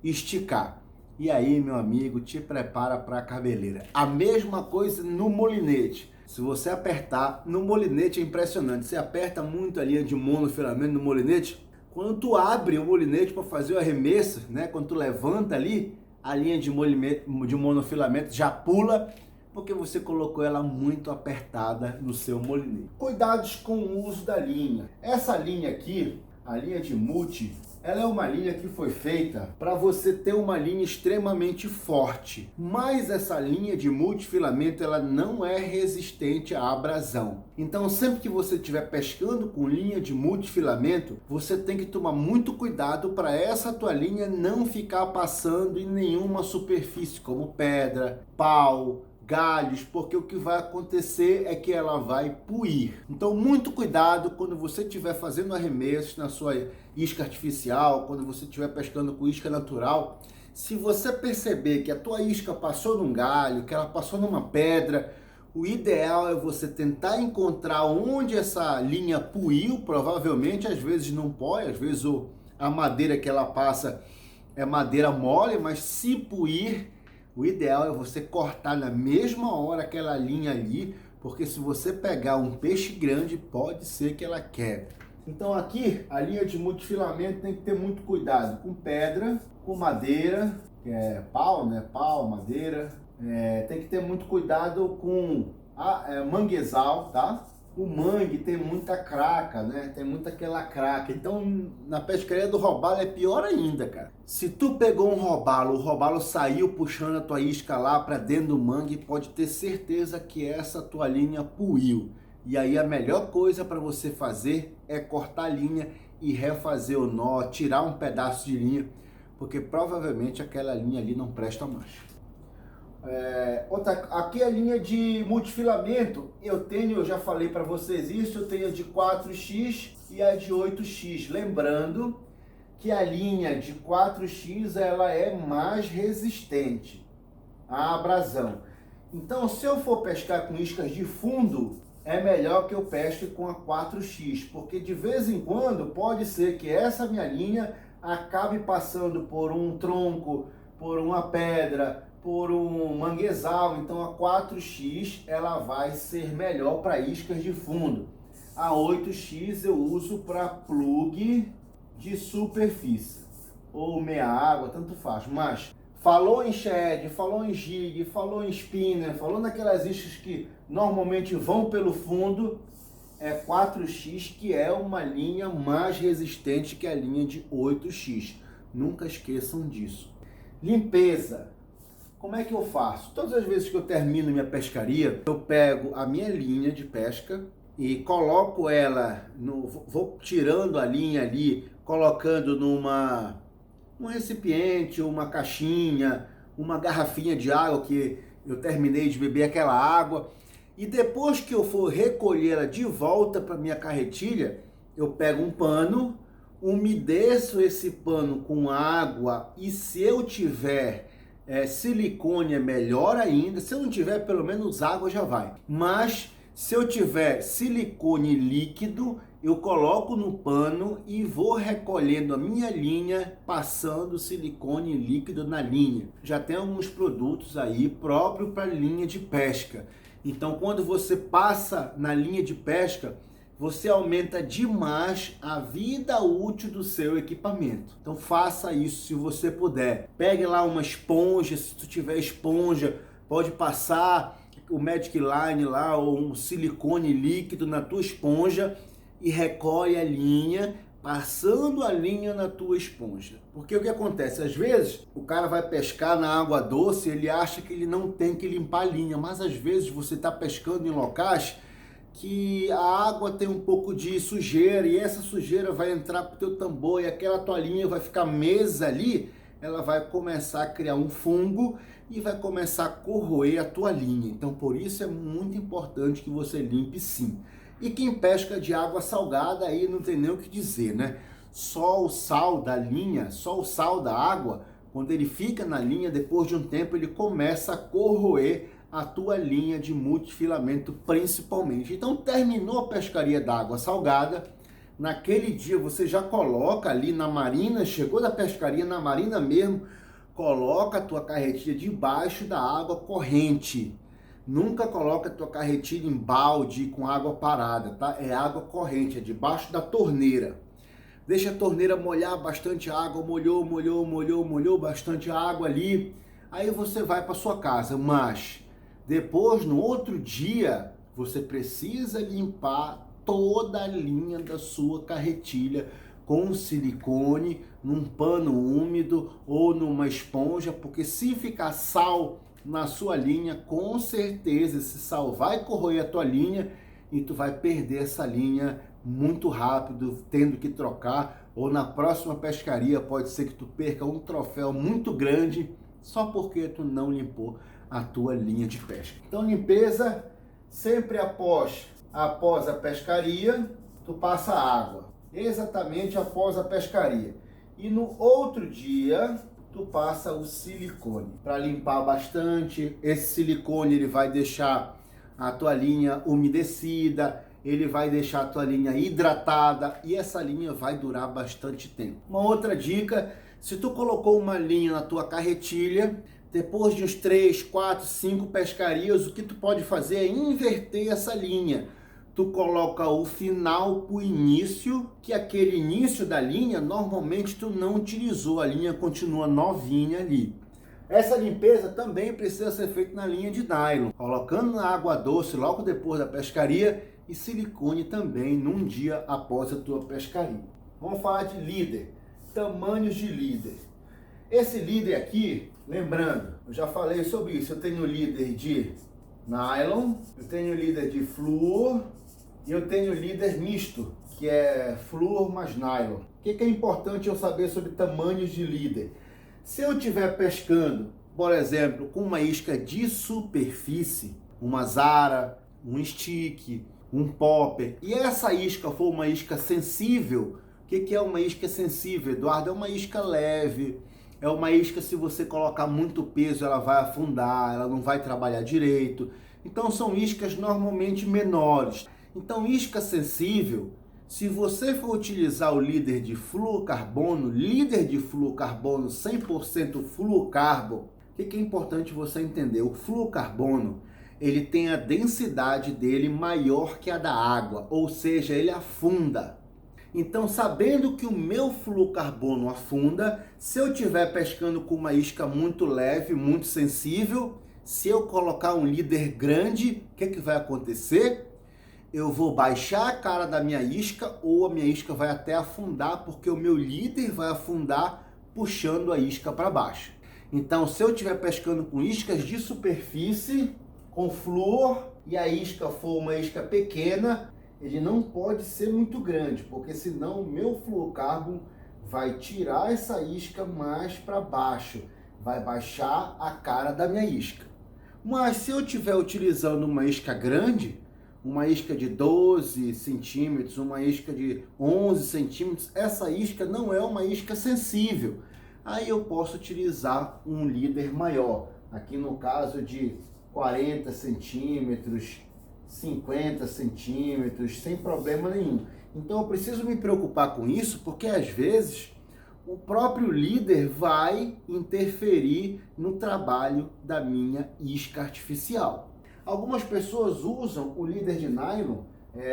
Speaker 4: esticar. E aí, meu amigo, te prepara para a cabeleira. A mesma coisa no molinete. Se você apertar, no molinete é impressionante. Você aperta muito a linha de monofilamento no molinete, quando tu abre o molinete para fazer o arremesso, né? Quando tu levanta ali, a linha de monofilamento já pula, porque você colocou ela muito apertada no seu molinete. Cuidados com o uso da linha. Essa linha aqui, a linha de multi, ela é uma linha que foi feita para você ter uma linha extremamente forte. Mas essa linha de multifilamento, ela não é resistente à abrasão. Então, sempre que você estiver pescando com linha de multifilamento, você tem que tomar muito cuidado para essa tua linha não ficar passando em nenhuma superfície, como pedra, pau, galhos, porque o que vai acontecer é que ela vai puir. Então, muito cuidado quando você estiver fazendo arremessos na sua isca artificial, quando você estiver pescando com isca natural. Se você perceber que a tua isca passou num galho, que ela passou numa pedra, o ideal é você tentar encontrar onde essa linha puiu, provavelmente, às vezes não pode, às vezes a madeira que ela passa é madeira mole, mas se puir, o ideal é você cortar na mesma hora aquela linha ali, porque se você pegar um peixe grande, pode ser que ela quebre. Então aqui, a linha de multifilamento tem que ter muito cuidado com pedra, com madeira, que é pau, né? Pau, madeira. Tem que ter muito cuidado com manguezal, tá? o mangue tem muita craca, né? Tem muita aquela craca. Então, na pescaria do robalo é pior ainda, cara. Se tu pegou um robalo, o robalo saiu puxando a tua isca lá para dentro do mangue, pode ter certeza que essa tua linha puiu. E aí a melhor coisa para você fazer é cortar a linha e refazer o nó, tirar um pedaço de linha, porque provavelmente aquela linha ali não presta mais. Aqui a linha de multifilamento, eu já falei para vocês isso, eu tenho a de 4x e a de 8x. Lembrando que a linha de 4x ela é mais resistente à abrasão. Então, se eu for pescar com iscas de fundo, é melhor que eu pesque com a 4x, porque de vez em quando pode ser que essa minha linha acabe passando por um tronco, por uma pedra, por um manguezal. Então a 4x ela vai ser melhor para iscas de fundo. A 8x eu uso para plug de superfície ou meia água, tanto faz. Mas falou em shed, falou em jig, falou em spinner, falou naquelas iscas que normalmente vão pelo fundo, é 4x que é uma linha mais resistente que a linha de 8x. Nunca esqueçam disso. Limpeza. Como é que eu faço? Todas as vezes que eu termino minha pescaria, eu pego a minha linha de pesca e coloco ela, vou tirando a linha ali, colocando um recipiente, uma caixinha, uma garrafinha de água que eu terminei de beber aquela água. E depois que eu for recolher ela de volta para minha carretilha, eu pego um pano, umedeço esse pano com água e se eu tiver silicone é melhor ainda. Se eu não tiver, pelo menos água já vai. Mas se eu tiver silicone líquido, eu coloco no pano e vou recolhendo a minha linha, passando silicone líquido na linha. Já tem alguns produtos aí próprios para linha de pesca. Então, quando você passa na linha de pesca, você aumenta demais a vida útil do seu equipamento. Então faça isso se você puder. Pegue lá uma esponja, se tu tiver esponja, pode passar o Magic Line lá ou um silicone líquido na tua esponja e recolhe a linha, passando a linha na tua esponja. Porque o que acontece? Às vezes o cara vai pescar na água doce, ele acha que ele não tem que limpar a linha, mas às vezes você está pescando em locais que a água tem um pouco de sujeira e essa sujeira vai entrar pro teu tambor e aquela tua linha vai ficar meses ali, ela vai começar a criar um fungo e vai começar a corroer a tua linha. Então por isso é muito importante que você limpe sim. E quem pesca de água salgada aí não tem nem o que dizer, né? Só o sal da linha, só o sal da água, quando ele fica na linha, depois de um tempo ele começa a corroer a tua linha de multifilamento principalmente. Então terminou a pescaria da água salgada, naquele dia você já coloca ali na marina, chegou da pescaria na marina mesmo, coloca a tua carretilha debaixo da água corrente. Nunca coloca a tua carretilha em balde com água parada, tá? É água corrente, é debaixo da torneira. Deixa a torneira molhar bastante água, molhou bastante água ali. Aí você vai para sua casa, mas depois, no outro dia, você precisa limpar toda a linha da sua carretilha com silicone, num pano úmido ou numa esponja, porque se ficar sal na sua linha, com certeza esse sal vai corroer a tua linha e tu vai perder essa linha muito rápido, tendo que trocar, ou na próxima pescaria pode ser que tu perca um troféu muito grande só porque tu não limpou a tua linha de pesca. Então limpeza, sempre após a pescaria, tu passa água, exatamente após a pescaria. E no outro dia, tu passa o silicone para limpar bastante. Esse silicone ele vai deixar a tua linha umedecida, ele vai deixar a tua linha hidratada e essa linha vai durar bastante tempo. Uma outra dica, se tu colocou uma linha na tua carretilha, depois de uns 3, 4, 5 pescarias, o que tu pode fazer é inverter essa linha. Tu coloca o final para o início, que aquele início da linha, normalmente tu não utilizou, a linha continua novinha ali. Essa limpeza também precisa ser feita na linha de nylon, colocando na água doce logo depois da pescaria e silicone também num dia após a tua pescaria. Vamos falar de líder, tamanhos de líder. Esse líder aqui, lembrando, eu já falei sobre isso, eu tenho líder de nylon, eu tenho líder de flúor e eu tenho líder misto, que é flúor mais nylon. O que é importante eu saber sobre tamanhos de líder? Se eu estiver pescando, por exemplo, com uma isca de superfície, uma zara, um stick, um popper, e essa isca for uma isca sensível, o que é uma isca sensível, Eduardo? É uma isca leve, é uma isca, se você colocar muito peso, ela vai afundar, ela não vai trabalhar direito. Então são iscas normalmente menores. Então isca sensível, se você for utilizar o líder de fluocarbono 100% fluocarbo, o que é importante você entender? O fluocarbono, ele tem a densidade dele maior que a da água, ou seja, ele afunda. Então, sabendo que o meu fluocarbono afunda, se eu estiver pescando com uma isca muito leve, muito sensível, se eu colocar um líder grande, o que vai acontecer? Eu vou baixar a cara da minha isca ou a minha isca vai até afundar, porque o meu líder vai afundar puxando a isca para baixo. Então, se eu estiver pescando com iscas de superfície, com flúor, e a isca for uma isca pequena, ele não pode ser muito grande, porque senão o meu fluocarbono vai tirar essa isca mais para baixo, vai baixar a cara da minha isca. Mas se eu estiver utilizando uma isca grande, uma isca de 12 centímetros, uma isca de 11 centímetros, essa isca não é uma isca sensível. Aí eu posso utilizar um líder maior, aqui no caso de 40 centímetros, 50 centímetros, sem problema nenhum. Então eu preciso me preocupar com isso, porque às vezes o próprio líder vai interferir no trabalho da minha isca artificial. Algumas pessoas usam o líder de nylon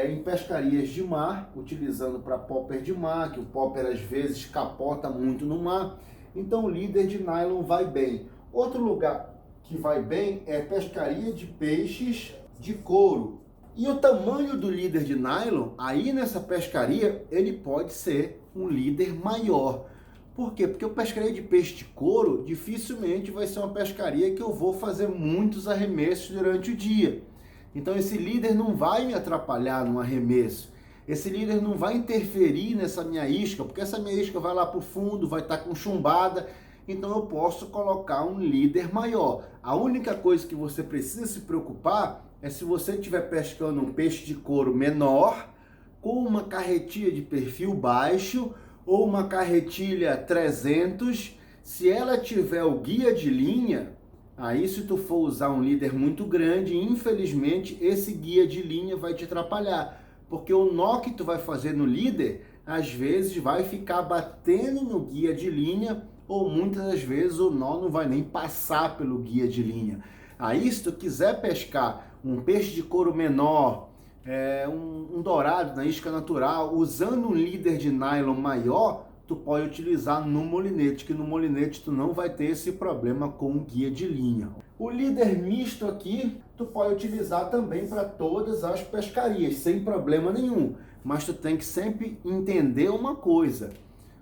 Speaker 4: em pescarias de mar, utilizando para popper de mar, que o popper às vezes capota muito no mar, então o líder de nylon vai bem. Outro lugar que vai bem é pescaria de peixes de couro. E o tamanho do líder de nylon, aí nessa pescaria, ele pode ser um líder maior. Por quê? Porque o pescaria de peixe de couro dificilmente vai ser uma pescaria que eu vou fazer muitos arremessos durante o dia. Então esse líder não vai me atrapalhar no arremesso. Esse líder não vai interferir nessa minha isca, porque essa minha isca vai lá para o fundo, vai estar com chumbada. Então eu posso colocar um líder maior. A única coisa que você precisa se preocupar é se você estiver pescando um peixe de couro menor, com uma carretilha de perfil baixo, ou uma carretilha 300, se ela tiver o guia de linha, aí se tu for usar um líder muito grande, infelizmente esse guia de linha vai te atrapalhar, porque o nó que tu vai fazer no líder, às vezes vai ficar batendo no guia de linha, ou muitas das vezes o nó não vai nem passar pelo guia de linha. Aí se tu quiser pescar um peixe de couro menor, um dourado na isca natural, usando um líder de nylon maior, tu pode utilizar no molinete, que no molinete tu não vai ter esse problema com o guia de linha. O líder misto aqui, tu pode utilizar também para todas as pescarias, sem problema nenhum. Mas tu tem que sempre entender uma coisa,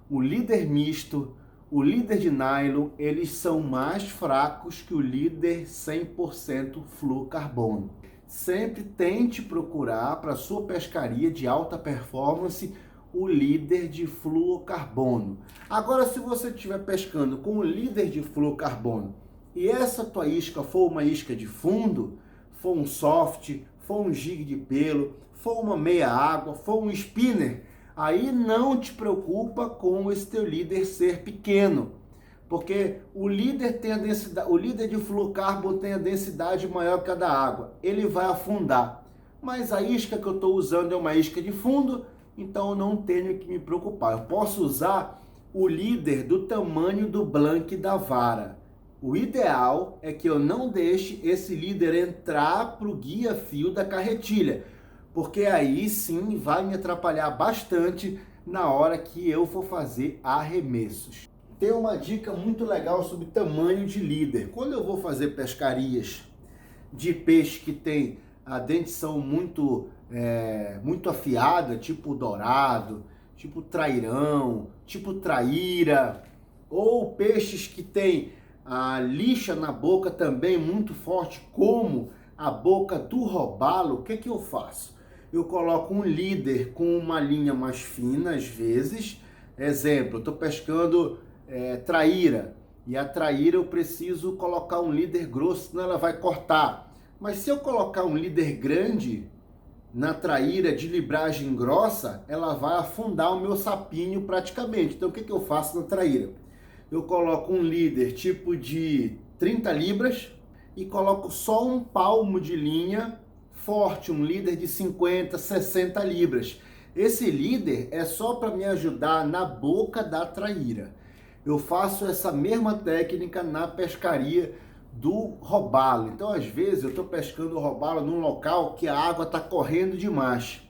Speaker 4: o líder misto, o líder de nylon, eles são mais fracos que o líder 100% fluocarbono. Sempre tente procurar para sua pescaria de alta performance o líder de fluocarbono. Agora, se você estiver pescando com o líder de fluocarbono e essa tua isca for uma isca de fundo, for um soft, for um jig de pelo, for uma meia água, for um spinner, aí não te preocupa com esse teu líder ser pequeno. Porque o líder tem a densidade, o líder de fluocarbono tem a densidade maior que a da água. Ele vai afundar. Mas a isca que eu estou usando é uma isca de fundo, então eu não tenho que me preocupar. Eu posso usar o líder do tamanho do blank da vara. O ideal é que eu não deixe esse líder entrar para o guia-fio da carretilha, porque aí sim vai me atrapalhar bastante na hora que eu for fazer arremessos. Tem uma dica muito legal sobre tamanho de líder. Quando eu vou fazer pescarias de peixe que tem a dentição muito afiada, tipo dourado, tipo trairão, tipo traíra, ou peixes que tem a lixa na boca também muito forte, como a boca do robalo, o que que eu faço? Eu coloco um líder com uma linha mais fina, às vezes. Exemplo, eu estou pescando traíra, e a traíra eu preciso colocar um líder grosso, senão ela vai cortar. Mas se eu colocar um líder grande na traíra de libragem grossa, ela vai afundar o meu sapinho praticamente. Então o que que eu faço na traíra? Eu coloco um líder tipo de 30 libras e coloco só um palmo de linha forte, um líder de 50, 60 libras. Esse líder é só para me ajudar na boca da traíra. Eu faço essa mesma técnica na pescaria do robalo. Então, às vezes, eu estou pescando o robalo num local que a água está correndo demais.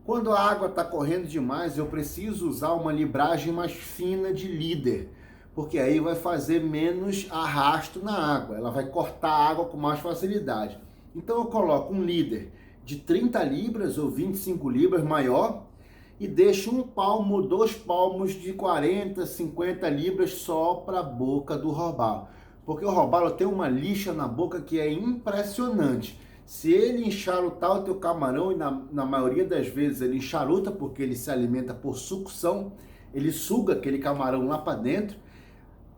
Speaker 4: Quando a água está correndo demais, eu preciso usar uma libragem mais fina de líder, porque aí vai fazer menos arrasto na água, ela vai cortar a água com mais facilidade. Então, eu coloco um líder de 30 libras ou 25 libras maior e deixo um palmo, 2 palmos de 40, 50 libras só para a boca do robalo. Porque o robalo tem uma lixa na boca que é impressionante. Se ele enxarutar o teu camarão, e na maioria das vezes ele enxaruta porque ele se alimenta por sucção, ele suga aquele camarão lá para dentro,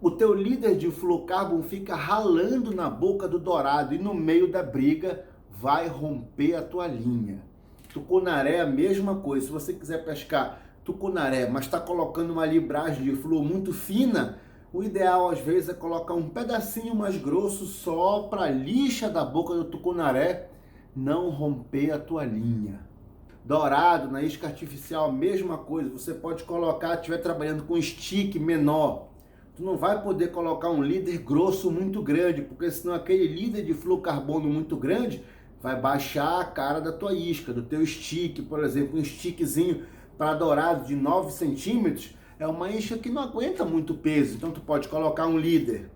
Speaker 4: o teu líder de fluorocarbon fica ralando na boca do dourado e no meio da briga vai romper a tua linha. Tucunaré é a mesma coisa. Se você quiser pescar tucunaré, mas está colocando uma libragem de fluor muito fina, o ideal às vezes é colocar um pedacinho mais grosso só para a lixa da boca do tucunaré não romper a tua linha. Dourado, na isca artificial, mesma coisa. Você pode colocar, estiver trabalhando com stick menor, tu não vai poder colocar um líder grosso muito grande, porque senão aquele líder de fluorocarbono muito grande vai baixar a cara da tua isca, do teu stick. Por exemplo, um stickzinho para dourado de 9 centímetros é uma isca que não aguenta muito peso. Então tu pode colocar um líder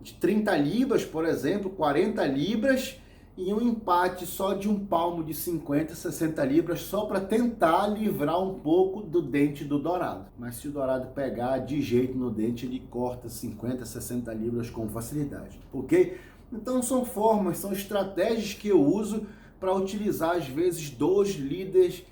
Speaker 4: de 30 libras, por exemplo, 40 libras e um empate só de um palmo de 50, 60 libras, só para tentar livrar um pouco do dente do dourado. Mas se o dourado pegar de jeito no dente, ele corta 50, 60 libras com facilidade, ok? Então são formas, são estratégias que eu uso para utilizar às vezes 2 líderes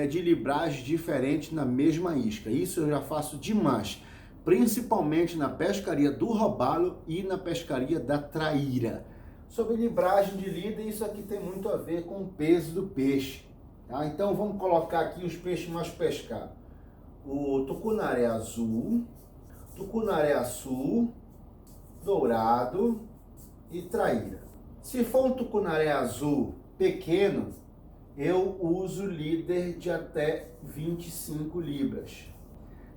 Speaker 4: de libragem diferentes na mesma isca. Isso eu já faço demais, principalmente na pescaria do robalo e na pescaria da traíra. Sobre libragem de líder, isso aqui tem muito a ver com o peso do peixe. Tá? Então vamos colocar aqui os peixes mais pescados. O tucunaré azul, dourado e traíra. Se for um tucunaré azul pequeno, eu uso líder de até 25 libras.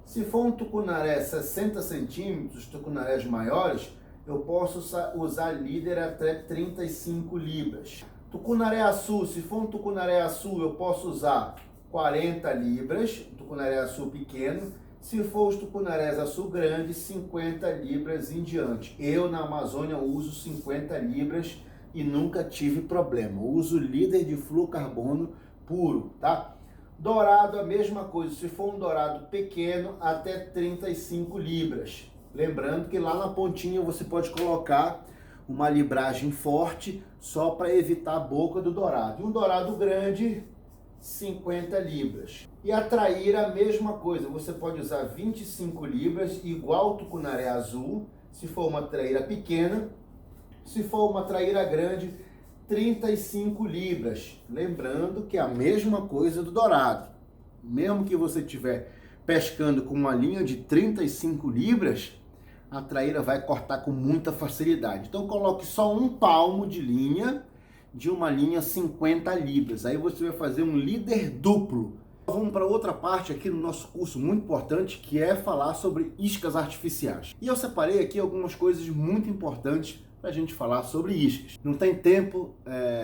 Speaker 4: Se for um tucunaré 60 centímetros, tucunarés maiores, eu posso usar líder até 35 libras. Tucunaré azul, se for um tucunaré azul, eu posso usar 40 libras, tucunaré azul pequeno. Se for os tucunarés azul grande, 50 libras em diante. Eu, na Amazônia, uso 50 libras e nunca tive problema. Eu uso líder de fluorocarbono puro, tá? Dourado, a mesma coisa. Se for um dourado pequeno, até 35 libras. Lembrando que lá na pontinha você pode colocar uma libragem forte só para evitar a boca do dourado. E um dourado grande, 50 libras. E a traíra, a mesma coisa. Você pode usar 25 libras, igual o tucunaré azul, se for uma traíra pequena. Se for uma traíra grande, 35 libras. Lembrando que é a mesma coisa do dourado. Mesmo que você estiver pescando com uma linha de 35 libras, a traíra vai cortar com muita facilidade. Então coloque só um palmo de linha de uma linha 50 libras. Aí você vai fazer um líder duplo. Vamos para outra parte aqui no nosso curso muito importante, que é falar sobre iscas artificiais. E eu separei aqui algumas coisas muito importantes para a gente falar sobre iscas. Não tem tempo,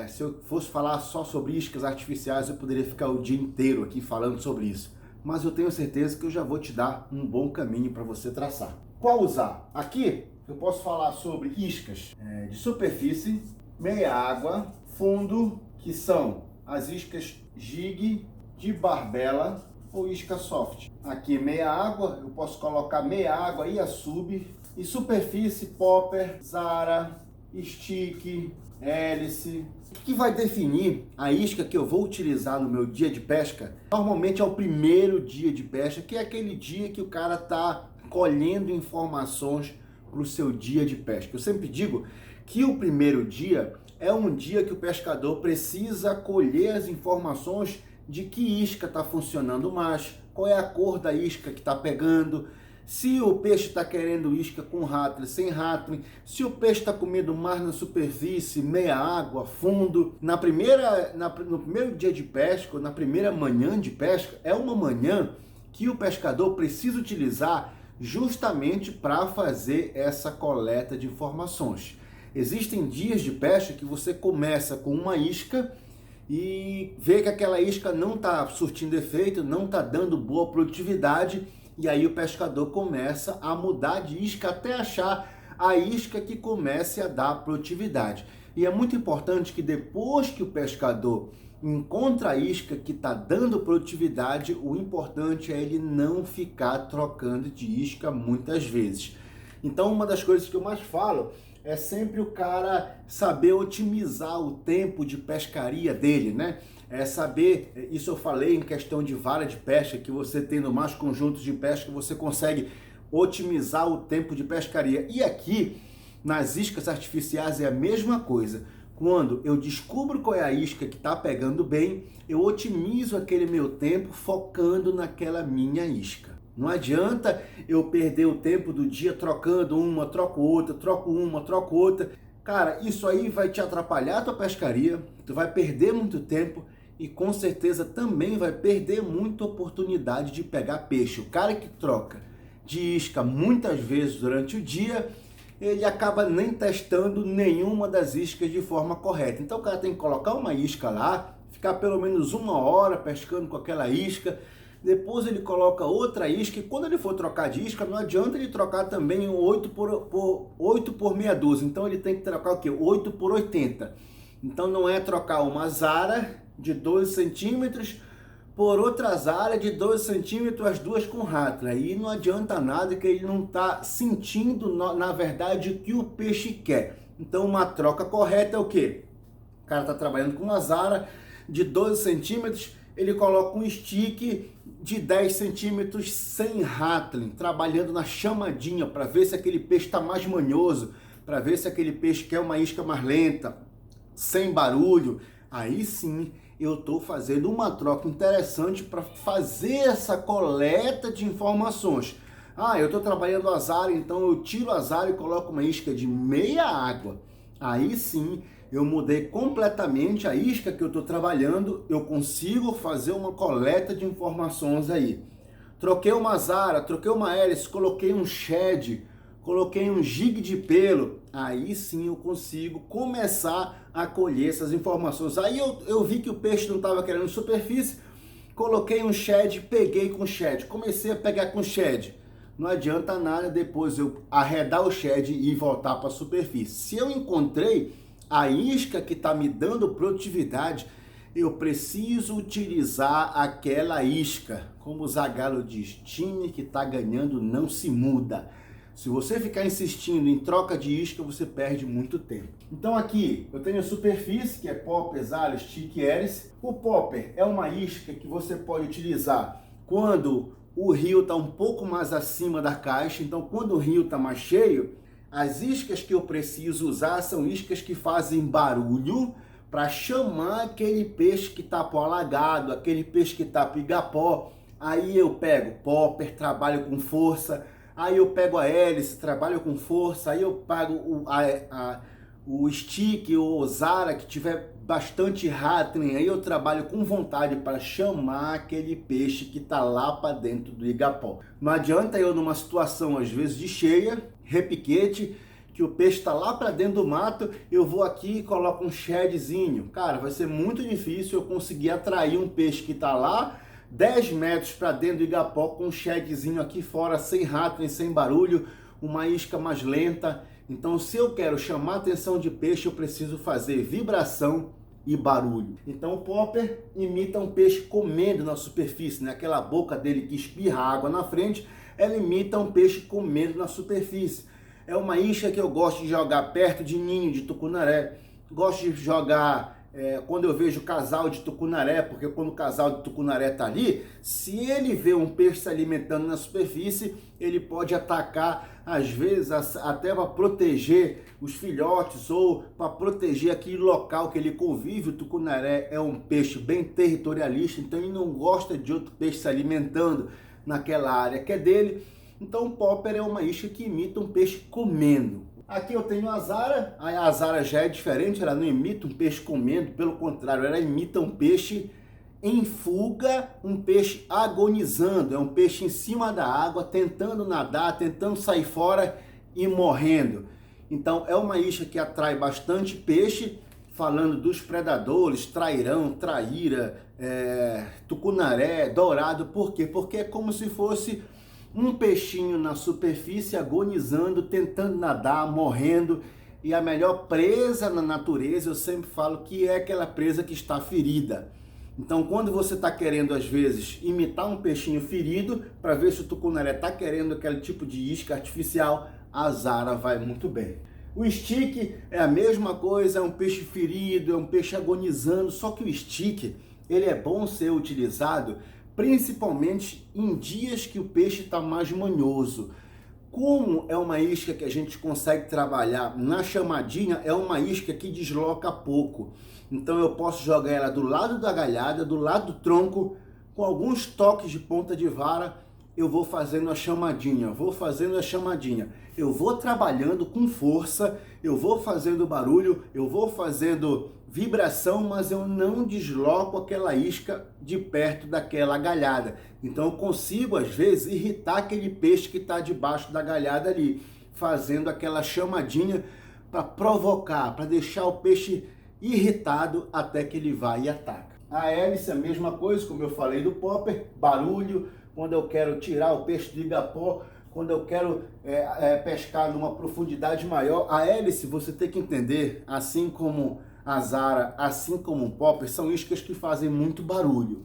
Speaker 4: se eu fosse falar só sobre iscas artificiais, eu poderia ficar o dia inteiro aqui falando sobre isso. Mas eu tenho certeza que eu já vou te dar um bom caminho para você traçar. qual usar? Aqui eu posso falar sobre iscas de superfície, meia água, fundo, que são as iscas jig, de barbela ou isca soft. Aqui meia água, eu posso colocar meia água e a sub. E superfície, popper, zara, stick, hélice. O que vai definir a isca que eu vou utilizar no meu dia de pesca? Normalmente é o primeiro dia de pesca, que é aquele dia que o cara está colhendo informações para o seu dia de pesca. Eu sempre digo que o primeiro dia é um dia que o pescador precisa colher as informações de que isca está funcionando mais, qual é a cor da isca que está pegando, se o peixe está querendo isca com rattling, sem rattling, se o peixe está comendo mais na superfície, meia água, fundo. No primeiro dia de pesca, ou na primeira manhã de pesca, é uma manhã que o pescador precisa utilizar justamente para fazer essa coleta de informações. Existem dias de pesca que você começa com uma isca e vê que aquela isca não está surtindo efeito, não está dando boa produtividade, e aí o pescador começa a mudar de isca até achar a isca que comece a dar produtividade. E é muito importante que depois que o pescador encontra a isca que está dando produtividade, o importante é ele não ficar trocando de isca muitas vezes. Então uma das coisas que eu mais falo é sempre o cara saber otimizar o tempo de pescaria dele, né? É saber, isso eu falei em questão de vara de pesca, que você tendo mais conjuntos de pesca, você consegue otimizar o tempo de pescaria. E aqui, nas iscas artificiais, é a mesma coisa. Quando eu descubro qual é a isca que está pegando bem, eu otimizo aquele meu tempo focando naquela minha isca. Não adianta eu perder o tempo do dia trocando uma, troco outra, troco uma, troco outra. Cara, isso aí vai te atrapalhar a tua pescaria, tu vai perder muito tempo e com certeza também vai perder muita oportunidade de pegar peixe. O cara que troca de isca muitas vezes durante o dia, ele acaba nem testando nenhuma das iscas de forma correta. Então o cara tem que colocar uma isca lá, ficar pelo menos 1 hora pescando com aquela isca, depois ele coloca outra isca, e quando ele for trocar de isca, não adianta ele trocar também 8 por meia dúzia. Então ele tem que trocar o quê? 8 por 80. Então não é trocar uma zara de 12 centímetros por outra zara de 12 centímetros, as duas com rattling. Aí não adianta nada, que ele não está sentindo, na verdade, o que o peixe quer. Então uma troca correta é o quê? O cara está trabalhando com uma zara de 12 centímetros, ele coloca um stick de 10 centímetros sem rattling, trabalhando na chamadinha, para ver se aquele peixe está mais manhoso, para ver se aquele peixe quer uma isca mais lenta, sem barulho. Aí sim eu estou fazendo uma troca interessante para fazer essa coleta de informações. Ah, eu estou trabalhando a zara, então eu tiro a zara e coloco uma isca de meia água. Aí sim eu mudei completamente a isca que eu estou trabalhando, eu consigo fazer uma coleta de informações aí. Troquei uma zara, troquei uma hélice, coloquei um shed, coloquei um jig de pelo, aí sim eu consigo começar a colher essas informações. Aí eu vi que o peixe não estava querendo superfície, coloquei um shed, peguei com shed, comecei a pegar com shed. Não adianta nada depois eu arredar o shed e voltar para a superfície. Se eu encontrei a isca que está me dando produtividade, eu preciso utilizar aquela isca. Como o Zagallo diz, time que está ganhando não se muda. Se você ficar insistindo em troca de isca, você perde muito tempo. Então aqui eu tenho a superfície, que é popper, zara, stick, hélice. O popper é uma isca que você pode utilizar quando o rio está um pouco mais acima da caixa. Então quando o rio está mais cheio, as iscas que eu preciso usar são iscas que fazem barulho para chamar aquele peixe que está pro alagado, aquele peixe que está pro igapó. Aí eu pego popper, trabalho com força. Aí eu pego a hélice, trabalho com força. Aí eu pego o stick ou o zara que tiver bastante rattling. Aí eu trabalho com vontade para chamar aquele peixe que está lá para dentro do igapó. Não adianta eu numa situação às vezes de cheia, repiquete, que o peixe está lá para dentro do mato, eu vou aqui e coloco um shedzinho. Cara, vai ser muito difícil eu conseguir atrair um peixe que está lá 10 metros para dentro do igapó com um shedzinho aqui fora, sem rattling, sem barulho, uma isca mais lenta. Então, se eu quero chamar a atenção de peixe, eu preciso fazer vibração e barulho. Então, o popper imita um peixe comendo na superfície, né? Aquela boca dele que espirra água na frente, ela imita um peixe comendo na superfície. É uma isca que eu gosto de jogar perto de ninho de tucunaré. Gosto de jogar quando eu vejo casal de tucunaré, porque quando o casal de tucunaré está ali, se ele vê um peixe se alimentando na superfície, ele pode atacar, às vezes até para proteger os filhotes ou para proteger aquele local que ele convive. O tucunaré é um peixe bem territorialista, então ele não gosta de outro peixe se alimentando naquela área que é dele. Então o popper é uma isca que imita um peixe comendo. Aqui eu tenho a azara. A azara já é diferente, ela não imita um peixe comendo, pelo contrário, ela imita um peixe em fuga, um peixe agonizando. É um peixe em cima da água, tentando nadar, tentando sair fora e morrendo. Então é uma isca que atrai bastante peixe, falando dos predadores, trairão, traíra, tucunaré, dourado. Por quê? Porque é como se fosse um peixinho na superfície agonizando, tentando nadar, morrendo. E a melhor presa na natureza, eu sempre falo que é aquela presa que está ferida. Então, quando você está querendo, às vezes, imitar um peixinho ferido, para ver se o tucunaré está querendo aquele tipo de isca artificial, a azara vai muito bem. O stick é a mesma coisa, é um peixe ferido, é um peixe agonizando, só que o stick, ele é bom ser utilizado principalmente em dias que o peixe está mais manhoso. Como é uma isca que a gente consegue trabalhar na chamadinha, é uma isca que desloca pouco. Então eu posso jogar ela do lado da galhada, do lado do tronco, com alguns toques de ponta de vara, eu vou fazendo a chamadinha, eu vou trabalhando com força, eu vou fazendo barulho, eu vou fazendo vibração, mas eu não desloco aquela isca de perto daquela galhada. Então eu consigo, às vezes, irritar aquele peixe que está debaixo da galhada ali, fazendo aquela chamadinha para provocar, para deixar o peixe irritado até que ele vai e ataca. A hélice é a mesma coisa, como eu falei do popper, barulho, quando eu quero tirar o peixe do igapó, quando eu quero pescar numa profundidade maior. A hélice, você tem que entender, assim como a azara, assim como o popper, são iscas que fazem muito barulho.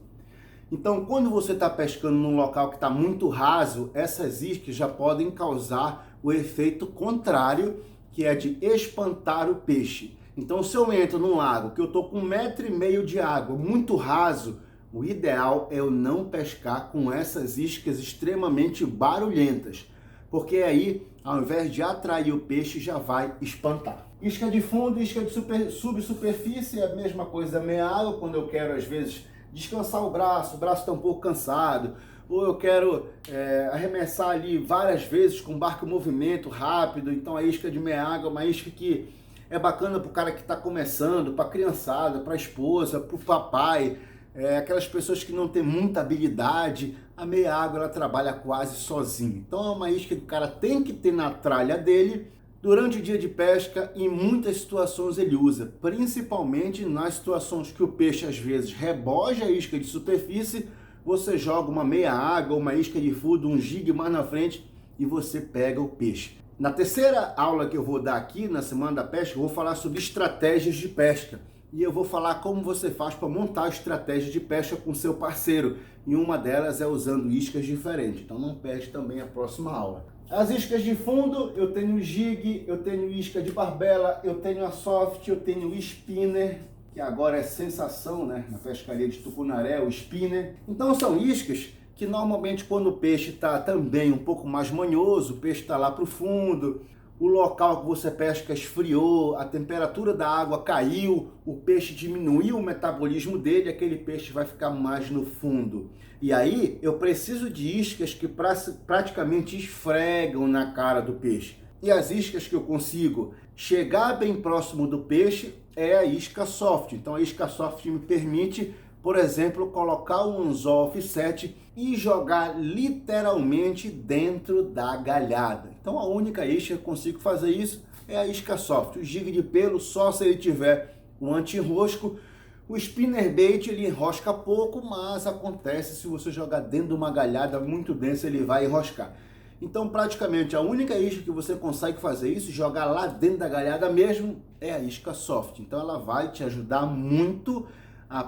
Speaker 4: Então, quando você está pescando num local que está muito raso, essas iscas já podem causar o efeito contrário, que é de espantar o peixe. Então, se eu entro num lago que eu estou com 1,5 metro de água, muito raso, o ideal é eu não pescar com essas iscas extremamente barulhentas, porque aí, ao invés de atrair o peixe, já vai espantar. Isca de fundo, isca de subsuperfície, é a mesma coisa da meia água, quando eu quero, às vezes, descansar o braço está um pouco cansado, ou eu quero arremessar ali várias vezes com barco em movimento rápido. Então a isca de meia água é uma isca que é bacana para o cara que está começando, para a criançada, para a esposa, para o papai, aquelas pessoas que não têm muita habilidade. A meia água ela trabalha quase sozinha. Então é uma isca que o cara tem que ter na tralha dele durante o dia de pesca. Em muitas situações ele usa, principalmente nas situações que o peixe às vezes reboja a isca de superfície. Você joga uma meia água, uma isca de fundo, um jig mais na frente e você pega o peixe. Na terceira aula que eu vou dar aqui na Semana da Pesca, eu vou falar sobre estratégias de pesca. E eu vou falar como você faz para montar a estratégia de pesca com seu parceiro. E uma delas é usando iscas diferentes. Então não perde também a próxima aula. As iscas de fundo, eu tenho jig, eu tenho isca de barbela, eu tenho a soft, eu tenho o spinner, que agora é sensação, né, na pescaria de tucunaré, o spinner. Então são iscas que normalmente quando o peixe está também um pouco mais manhoso, o peixe está lá para o fundo, o local que você pesca esfriou, a temperatura da água caiu, o peixe diminuiu o metabolismo dele, aquele peixe vai ficar mais no fundo. E aí eu preciso de iscas que praticamente esfregam na cara do peixe. E as iscas que eu consigo chegar bem próximo do peixe é a isca soft. Então a isca soft me permite, por exemplo, colocar um anzol offset e jogar literalmente dentro da galhada. Então a única isca que eu consigo fazer isso é a isca soft. O jig de pelo, só se ele tiver um anti-enrosco. O spinnerbait ele enrosca pouco, mas acontece se você jogar dentro de uma galhada muito densa, ele vai enroscar. Então, praticamente, a única isca que você consegue fazer isso, jogar lá dentro da galhada mesmo, é a isca soft. Então, ela vai te ajudar muito,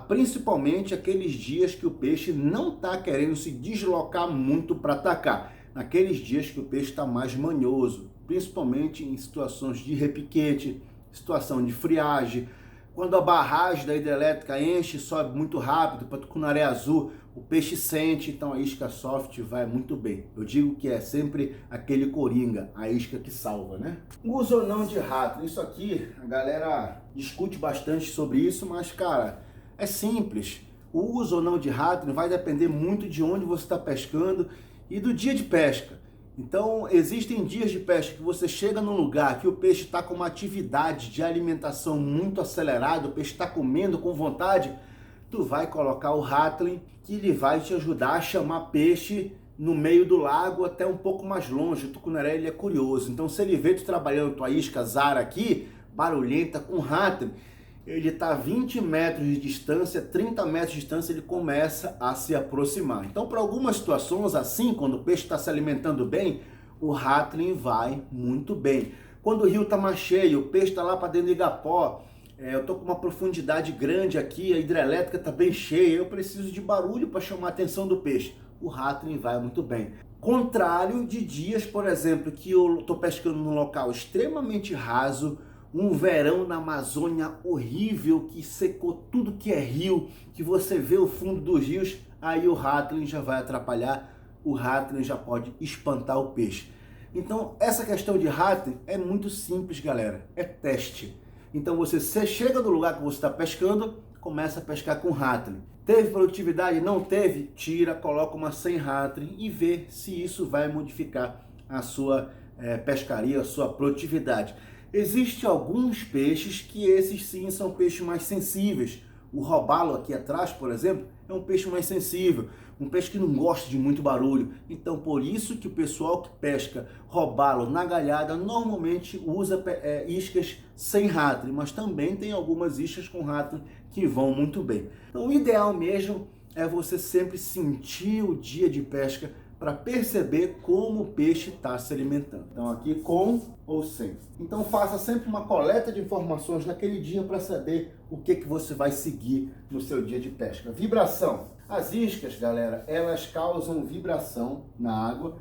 Speaker 4: principalmente aqueles dias que o peixe não está querendo se deslocar muito para atacar. Naqueles dias que o peixe está mais manhoso, principalmente em situações de repiquete, situação de friagem, quando a barragem da hidrelétrica enche e sobe muito rápido para tucunaré azul, o peixe sente, então a isca soft vai muito bem. Eu digo que é sempre aquele coringa, a isca que salva, né? Uso ou não de rato, isso aqui a galera discute bastante sobre isso, mas cara, é simples. O uso ou não de rato vai depender muito de onde você está pescando e do dia de pesca. Então, existem dias de pesca que você chega num lugar que o peixe está com uma atividade de alimentação muito acelerada, o peixe está comendo com vontade, tu vai colocar o Rattling, que ele vai te ajudar a chamar peixe no meio do lago até um pouco mais longe. O tucunaré, ele é curioso. Então, se ele vê tu trabalhando tua isca Zara aqui, barulhenta, com Rattling, ele está a 20 metros de distância, 30 metros de distância, ele começa a se aproximar. Então, para algumas situações assim, quando o peixe está se alimentando bem, o Rattling vai muito bem. Quando o rio está mais cheio, o peixe está lá para dentro do igapó, eu estou com uma profundidade grande aqui, a hidrelétrica está bem cheia, eu preciso de barulho para chamar a atenção do peixe. O Rattling vai muito bem. Contrário de dias, por exemplo, que eu estou pescando num local extremamente raso, um verão na Amazônia horrível, que secou tudo que é rio, que você vê o fundo dos rios, aí o Rattling já vai atrapalhar, o Rattling já pode espantar o peixe. Então, essa questão de Rattling é muito simples, galera, é teste. Então, você chega no lugar que você está pescando, começa a pescar com Rattling. Teve produtividade? Não teve? Tira, coloca uma sem Rattling e vê se isso vai modificar a sua pescaria, a sua produtividade. Existem alguns peixes que esses sim são peixes mais sensíveis. O robalo aqui atrás, por exemplo, é um peixe mais sensível, um peixe que não gosta de muito barulho. Então, por isso que o pessoal que pesca robalo na galhada normalmente usa iscas sem Rattling, mas também tem algumas iscas com Rattling que vão muito bem. Então, o ideal mesmo é você sempre sentir o dia de pesca para perceber como o peixe está se alimentando. Então aqui com ou sem. Então faça sempre uma coleta de informações naquele dia para saber o que você vai seguir no seu dia de pesca. Vibração. As iscas, galera, elas causam vibração na água,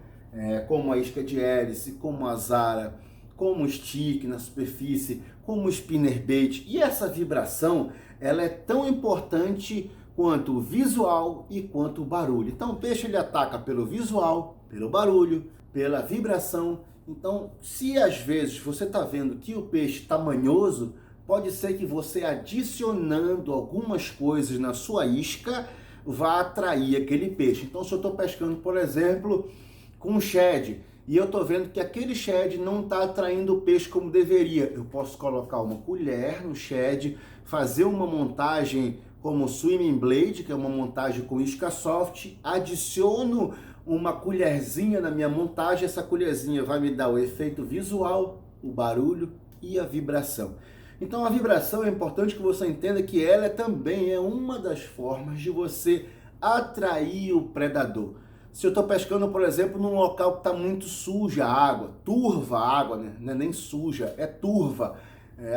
Speaker 4: como a isca de hélice, como a Zara, como o stick na superfície, como o spinnerbait. E essa vibração, ela é tão importante quanto o visual e quanto o barulho. Então o peixe ele ataca pelo visual, pelo barulho, pela vibração. Então, se às vezes você está vendo que o peixe está manhoso, pode ser que você adicionando algumas coisas na sua isca vá atrair aquele peixe. Então, se eu estou pescando, por exemplo, com um shed, e eu estou vendo que aquele shed não está atraindo o peixe como deveria, eu posso colocar uma colher no shed, fazer uma montagem como Swimming Blade, que é uma montagem com isca soft, adiciono uma colherzinha na minha montagem, essa colherzinha vai me dar o efeito visual, o barulho e a vibração. Então a vibração é importante que você entenda que ela também é uma das formas de você atrair o predador. Se eu estou pescando, por exemplo, num local que está muito suja a água, turva a água, né? Não é nem suja, é turva.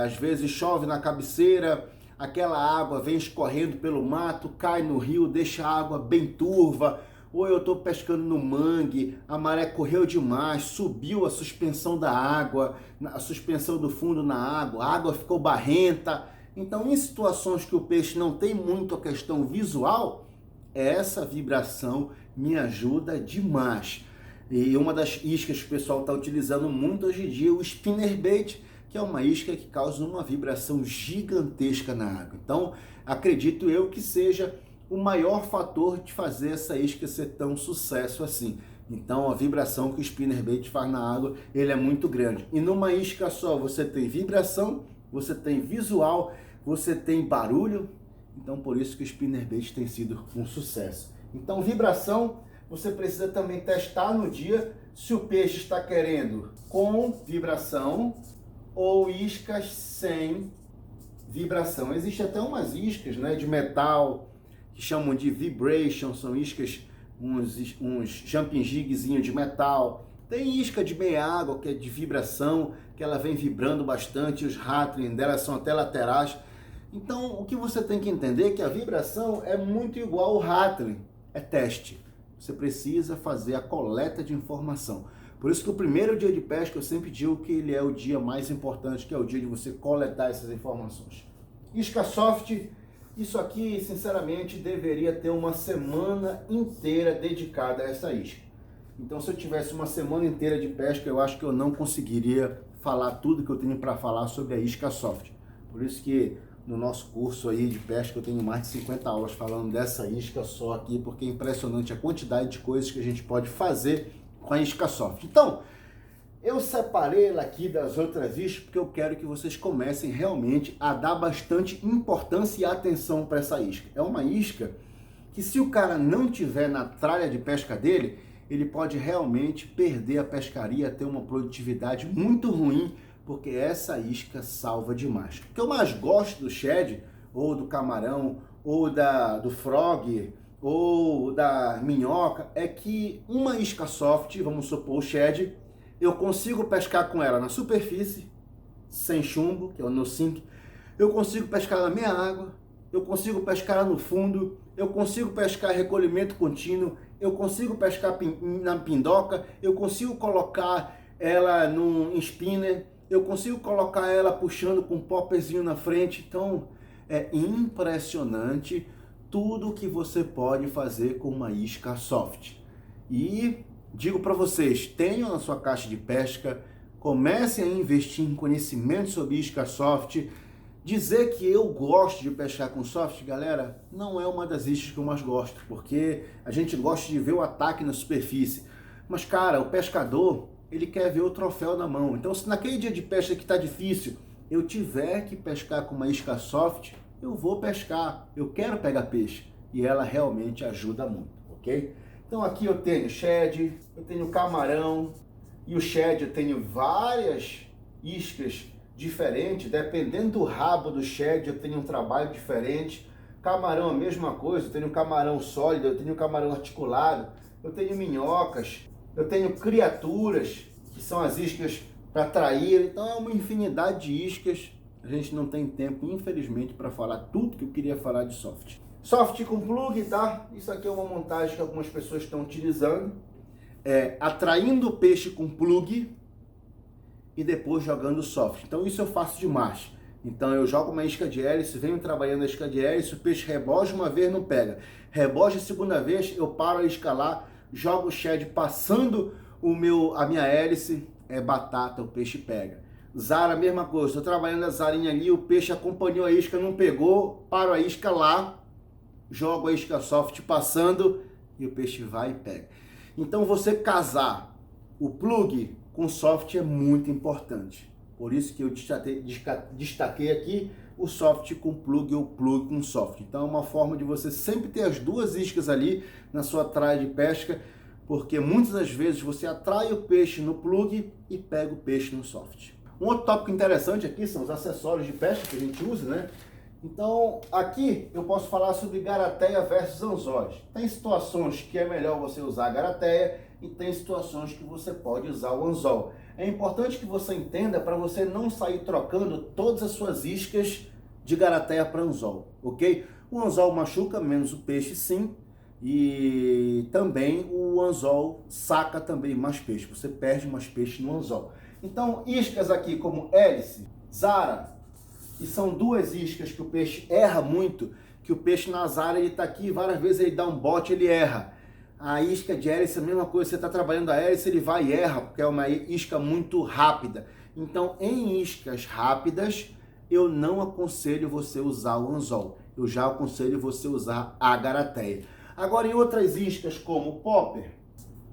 Speaker 4: Às vezes chove na cabeceira, aquela água vem escorrendo pelo mato, cai no rio, deixa a água bem turva. Ou eu estou pescando no mangue, a maré correu demais, subiu a suspensão da água, a suspensão do fundo na água, a água ficou barrenta. Então, em situações que o peixe não tem muito a questão visual, essa vibração me ajuda demais. E uma das iscas que o pessoal está utilizando muito hoje em dia é o spinnerbait, que é uma isca que causa uma vibração gigantesca na água. Então, acredito eu que seja o maior fator de fazer essa isca ser tão sucesso assim. Então, a vibração que o spinnerbait faz na água, ele é muito grande. E numa isca só, você tem vibração, você tem visual, você tem barulho. Então, por isso que o spinnerbait tem sido um sucesso. Então, vibração, você precisa também testar no dia se o peixe está querendo com vibração ou iscas sem vibração. Existem até umas iscas, né, de metal que chamam de vibration, são iscas, uns jumping jigzinho de metal. Tem isca de meia água, que é de vibração, que ela vem vibrando bastante, os rattling delas são até laterais. Então, o que você tem que entender é que a vibração é muito igual ao rattling, é teste. Você precisa fazer a coleta de informação. Por isso que o primeiro dia de pesca eu sempre digo que ele é o dia mais importante, que é o dia de você coletar essas informações. Isca soft, isso aqui, sinceramente, deveria ter uma semana inteira dedicada a essa isca. Então, se eu tivesse uma semana inteira de pesca, eu acho que eu não conseguiria falar tudo que eu tenho para falar sobre a isca soft. Por isso que no nosso curso aí de pesca eu tenho mais de 50 aulas falando dessa isca só aqui, porque é impressionante a quantidade de coisas que a gente pode fazer com a isca soft. Então, eu separei ela aqui das outras iscas porque eu quero que vocês comecem realmente a dar bastante importância e atenção para essa isca. É uma isca que, se o cara não tiver na tralha de pesca dele, ele pode realmente perder a pescaria, ter uma produtividade muito ruim, porque essa isca salva demais. O que eu mais gosto do shad, ou do camarão, ou do frog, ou da minhoca, é que uma isca soft, vamos supor o shad, eu consigo pescar com ela na superfície, sem chumbo, que é o no sink, eu consigo pescar na meia água, eu consigo pescar lá no fundo, eu consigo pescar recolhimento contínuo, eu consigo pescar na pindoca, eu consigo colocar ela num spinner, eu consigo colocar ela puxando com um popperzinho na frente. Então, é impressionante tudo que você pode fazer com uma isca soft. E digo para vocês, tenham na sua caixa de pesca, comecem a investir em conhecimento sobre isca soft. Dizer que eu gosto de pescar com soft, galera, não é uma das iscas que eu mais gosto, porque a gente gosta de ver o ataque na superfície. Mas, cara, o pescador, ele quer ver o troféu na mão. Então, se naquele dia de pesca que tá difícil, eu tiver que pescar com uma isca soft, eu vou pescar. Eu quero pegar peixe. E ela realmente ajuda muito, ok? Então, aqui eu tenho shad, eu tenho camarão. E o shad eu tenho várias iscas diferentes. Dependendo do rabo do shad, eu tenho um trabalho diferente. Camarão, a mesma coisa. Eu tenho camarão sólido, eu tenho camarão articulado. Eu tenho minhocas. Eu tenho criaturas, que são as iscas para atrair. Então é uma infinidade de iscas. A gente não tem tempo, infelizmente, para falar tudo que eu queria falar de soft. Soft com plug, tá? Isso aqui é uma montagem que algumas pessoas estão utilizando. Atraindo o peixe com plug e depois jogando soft. Então isso eu faço de marcha. Então eu jogo uma isca de hélice, venho trabalhando a isca de hélice, o peixe reboja uma vez, não pega. Reboja a segunda vez, eu paro a isca lá, jogo o shad passando a minha hélice, é batata, o peixe pega. Zara, a mesma coisa, estou trabalhando a zarinha ali, o peixe acompanhou a isca, não pegou, paro a isca lá, jogo a isca soft passando e o peixe vai e pega. Então você casar o plug com soft é muito importante. Por isso que eu destaquei aqui o soft com plug ou o plug com soft. Então é uma forma de você sempre ter as duas iscas ali na sua traia de pesca, porque muitas das vezes você atrai o peixe no plug e pega o peixe no soft. Um outro tópico interessante aqui são os acessórios de pesca que a gente usa, né? Então aqui eu posso falar sobre garateia versus anzóis. Tem situações que é melhor você usar a garateia e tem situações que você pode usar o anzol. É importante que você entenda para você não sair trocando todas as suas iscas de garateia para anzol, ok? O anzol machuca menos o peixe, sim, e também o anzol saca também mais peixe. Você perde mais peixe no anzol. Então, iscas aqui como hélice, Zara, e são duas iscas que o peixe erra muito, que o peixe na Zara ele está aqui, várias vezes ele dá um bote, ele erra. A isca de hélice é a mesma coisa, você está trabalhando a hélice, ele vai e erra, porque é uma isca muito rápida. Então, em iscas rápidas, eu não aconselho você usar o anzol. Eu já aconselho você usar a garateia. Agora, em outras iscas, como o popper,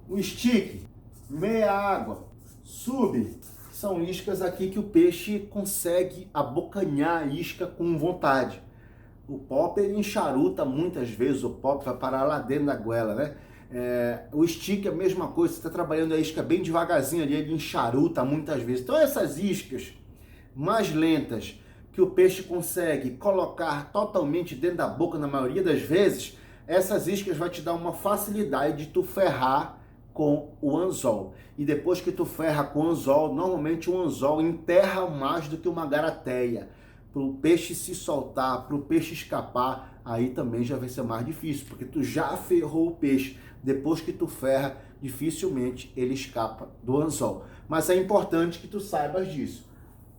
Speaker 4: o stick, meia água, sub, são iscas aqui que o peixe consegue abocanhar a isca com vontade. O popper enxaruta muitas vezes, o popper vai parar lá dentro da goela, né? O stick é a mesma coisa, você está trabalhando a isca bem devagarzinho ali, ele enxaruta muitas vezes. Então essas iscas mais lentas, que o peixe consegue colocar totalmente dentro da boca na maioria das vezes, essas iscas vai te dar uma facilidade de tu ferrar com o anzol. E depois que tu ferra com o anzol, normalmente o anzol enterra mais do que uma garateia. Para o peixe se soltar, para o peixe escapar, aí também já vai ser mais difícil, porque tu já ferrou o peixe. Depois que tu ferra, dificilmente ele escapa do anzol. Mas é importante que tu saibas disso.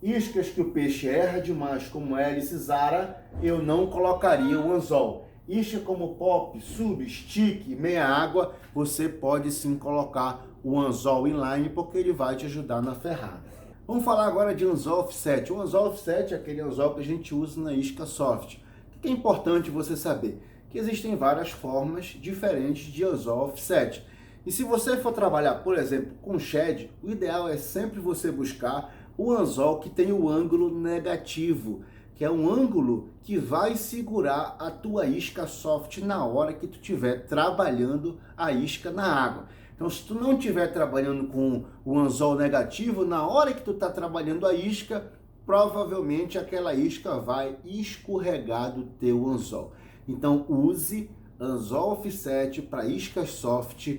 Speaker 4: Iscas que o peixe erra demais, como hélice, zara, eu não colocaria o anzol. Isca como pop, sub, stick, meia água, você pode sim colocar o anzol inline, porque ele vai te ajudar na ferrada. Vamos falar agora de anzol offset. O anzol offset é aquele anzol que a gente usa na isca soft. O que é importante você saber? Que existem várias formas diferentes de anzol offset. E se você for trabalhar, por exemplo, com shed, o ideal é sempre você buscar o anzol que tem o ângulo negativo, que é um ângulo que vai segurar a tua isca soft na hora que tu estiver trabalhando a isca na água. Então, se tu não estiver trabalhando com o anzol negativo, na hora que tu está trabalhando a isca, provavelmente aquela isca vai escorregar do teu anzol. Então, use anzol offset para iscas soft,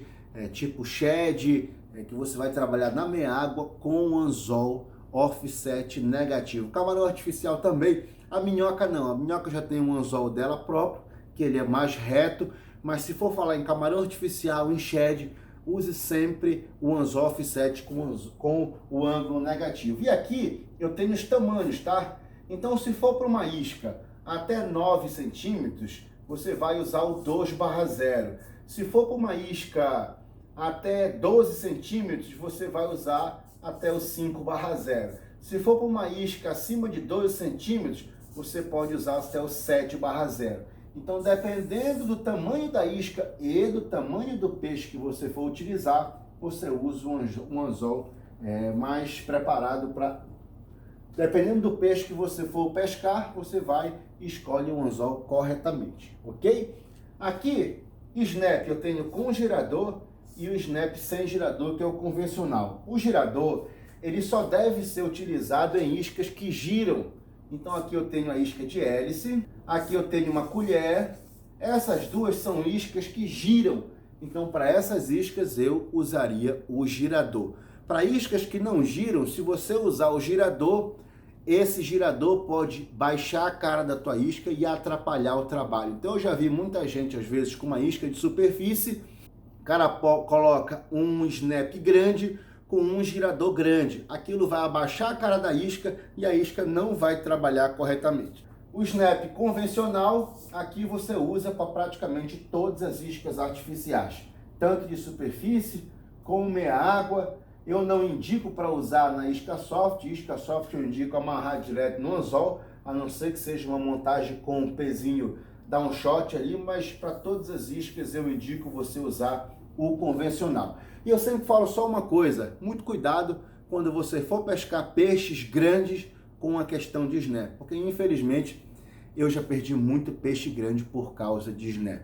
Speaker 4: tipo shed, que você vai trabalhar na meia água com o anzol offset negativo. Camarão artificial também. A minhoca não. A minhoca já tem um anzol dela próprio, que ele é mais reto. Mas se for falar em camarão artificial, em shed, use sempre o anzol offset com o ângulo negativo. E aqui eu tenho os tamanhos, tá? Então, se for para uma isca até 9 centímetros, você vai usar o 2/0. Se for para uma isca até 12 centímetros, você vai usar até o 5/0. Se for para uma isca acima de 12 centímetros, você pode usar até o 7/0. Então, dependendo do tamanho da isca e do tamanho do peixe que você for utilizar, você usa um anzol mais preparado para... Dependendo do peixe que você for pescar, você vai e escolhe um anzol corretamente, ok? Aqui, snap eu tenho com girador e o snap sem girador, que é o convencional. O girador, ele só deve ser utilizado em iscas que giram. Então aqui eu tenho a isca de hélice, aqui eu tenho uma colher. Essas duas são iscas que giram. Então para essas iscas eu usaria o girador. Para iscas que não giram, se você usar o girador, esse girador pode baixar a cara da tua isca e atrapalhar o trabalho. Então eu já vi muita gente às vezes com uma isca de superfície, o cara coloca um snap grande com um girador grande. Aquilo vai abaixar a cara da isca e a isca não vai trabalhar corretamente. O snap convencional, aqui você usa para praticamente todas as iscas artificiais, tanto de superfície como meia água. Eu não indico para usar na isca soft eu indico amarrar direto no anzol, a não ser que seja uma montagem com um pezinho, dar um shot ali, mas para todas as iscas eu indico você usar o convencional. E eu sempre falo só uma coisa, muito cuidado quando você for pescar peixes grandes com a questão de snap, porque infelizmente eu já perdi muito peixe grande por causa de snap.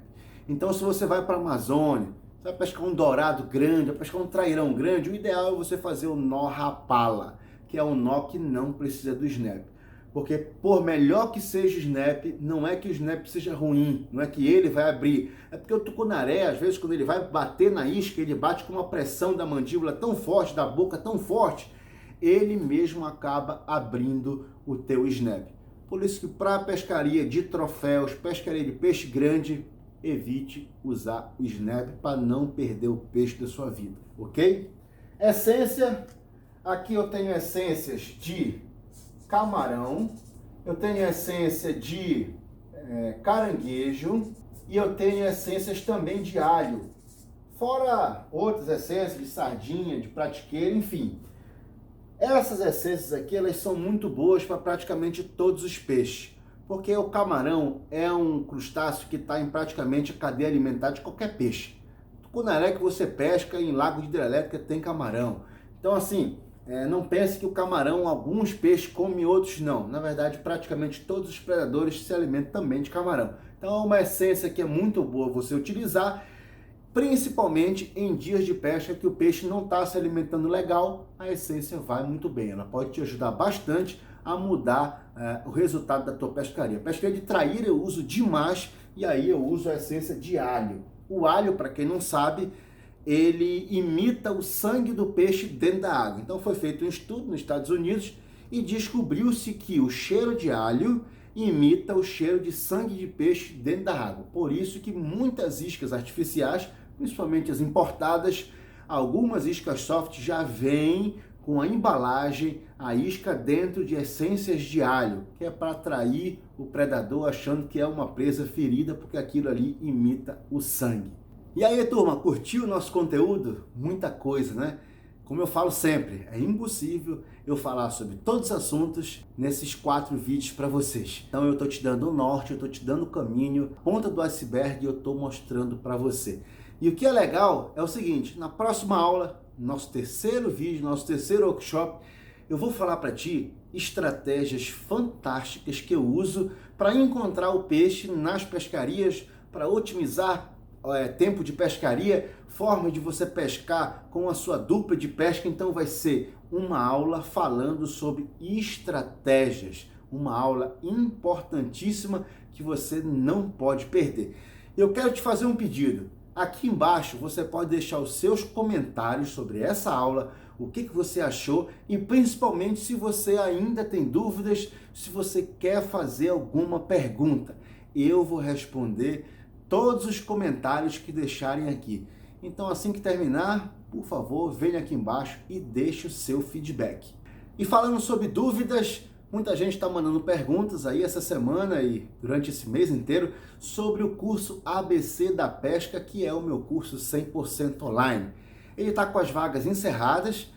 Speaker 4: Então se você vai para a Amazônia, você vai pescar um dourado grande, vai pescar um trairão grande, o ideal é você fazer o nó rapala, que é um nó que não precisa do snap. Porque por melhor que seja o snap, não é que o snap seja ruim, não é que ele vai abrir. É porque o tucunaré, às vezes, quando ele vai bater na isca, ele bate com uma pressão da mandíbula tão forte, da boca tão forte, ele mesmo acaba abrindo o teu snap. Por isso que para pescaria de troféus, pescaria de peixe grande, evite usar o snap para não perder o peixe da sua vida, ok? Essência, aqui eu tenho essências de camarão, eu tenho essência de caranguejo e eu tenho essências também de alho, fora outras essências de sardinha, de pratiqueira, enfim. Essas essências aqui, elas são muito boas para praticamente todos os peixes, porque o camarão é um crustáceo que está em praticamente a cadeia alimentar de qualquer peixe. Tucunaré que você pesca em lago de hidrelétrica tem camarão. Então assim, não pense que o camarão, alguns peixes comem, outros não. Na verdade, praticamente todos os predadores se alimentam também de camarão. Então é uma essência que é muito boa você utilizar, principalmente em dias de pesca que o peixe não está se alimentando legal, a essência vai muito bem. Ela pode te ajudar bastante a mudar o resultado da tua pescaria. Pescaria de traíra eu uso demais e aí eu uso a essência de alho. O alho, para quem não sabe, ele imita o sangue do peixe dentro da água. Então foi feito um estudo nos Estados Unidos e descobriu-se que o cheiro de alho imita o cheiro de sangue de peixe dentro da água. Por isso que muitas iscas artificiais, principalmente as importadas, algumas iscas soft já vêm com a embalagem, a isca dentro de essências de alho, que é para atrair o predador achando que é uma presa ferida, porque aquilo ali imita o sangue. E aí, turma, curtiu o nosso conteúdo? Muita coisa, né? Como eu falo sempre, é impossível eu falar sobre todos os assuntos nesses 4 vídeos para vocês. Então eu estou te dando o norte, eu estou te dando o caminho, ponta do iceberg, eu estou mostrando para você. E o que é legal é o seguinte, na próxima aula, nosso terceiro vídeo, nosso terceiro workshop, eu vou falar para ti estratégias fantásticas que eu uso para encontrar o peixe nas pescarias, para otimizar tempo de pescaria, forma de você pescar com a sua dupla de pesca. Então vai ser uma aula falando sobre estratégias, uma aula importantíssima que você não pode perder. Eu quero te fazer um pedido. Aqui embaixo você pode deixar os seus comentários sobre essa aula, o que você achou e principalmente se você ainda tem dúvidas, se você quer fazer alguma pergunta. Eu vou responder todos os comentários que deixarem aqui. Então assim que terminar, por favor, venha aqui embaixo e deixe o seu feedback. E falando sobre dúvidas, muita gente está mandando perguntas aí essa semana e durante esse mês inteiro sobre o curso ABC da Pesca, que é o meu curso 100% online. Ele está com as vagas encerradas.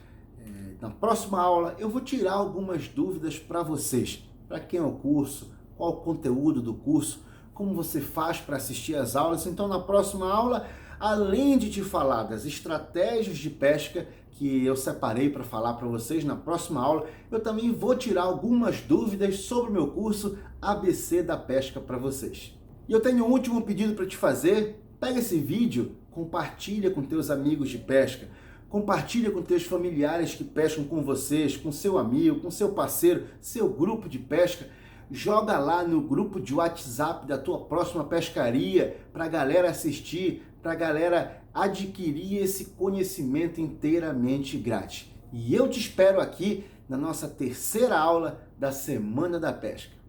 Speaker 4: Na próxima aula eu vou tirar algumas dúvidas para vocês. Para quem é o curso, qual o conteúdo do curso, como você faz para assistir às aulas. Então na próxima aula, além de te falar das estratégias de pesca que eu separei para falar para vocês, na próxima aula eu também vou tirar algumas dúvidas sobre o meu curso ABC da Pesca para vocês. E eu tenho um último pedido para te fazer. Pega esse vídeo, compartilha com teus amigos de pesca, compartilha com teus familiares que pescam com vocês, com seu amigo, com seu parceiro, seu grupo de pesca. Joga lá no grupo de WhatsApp da tua próxima pescaria para a galera assistir, para a galera adquirir esse conhecimento inteiramente grátis. E eu te espero aqui na nossa terceira aula da Semana da Pesca.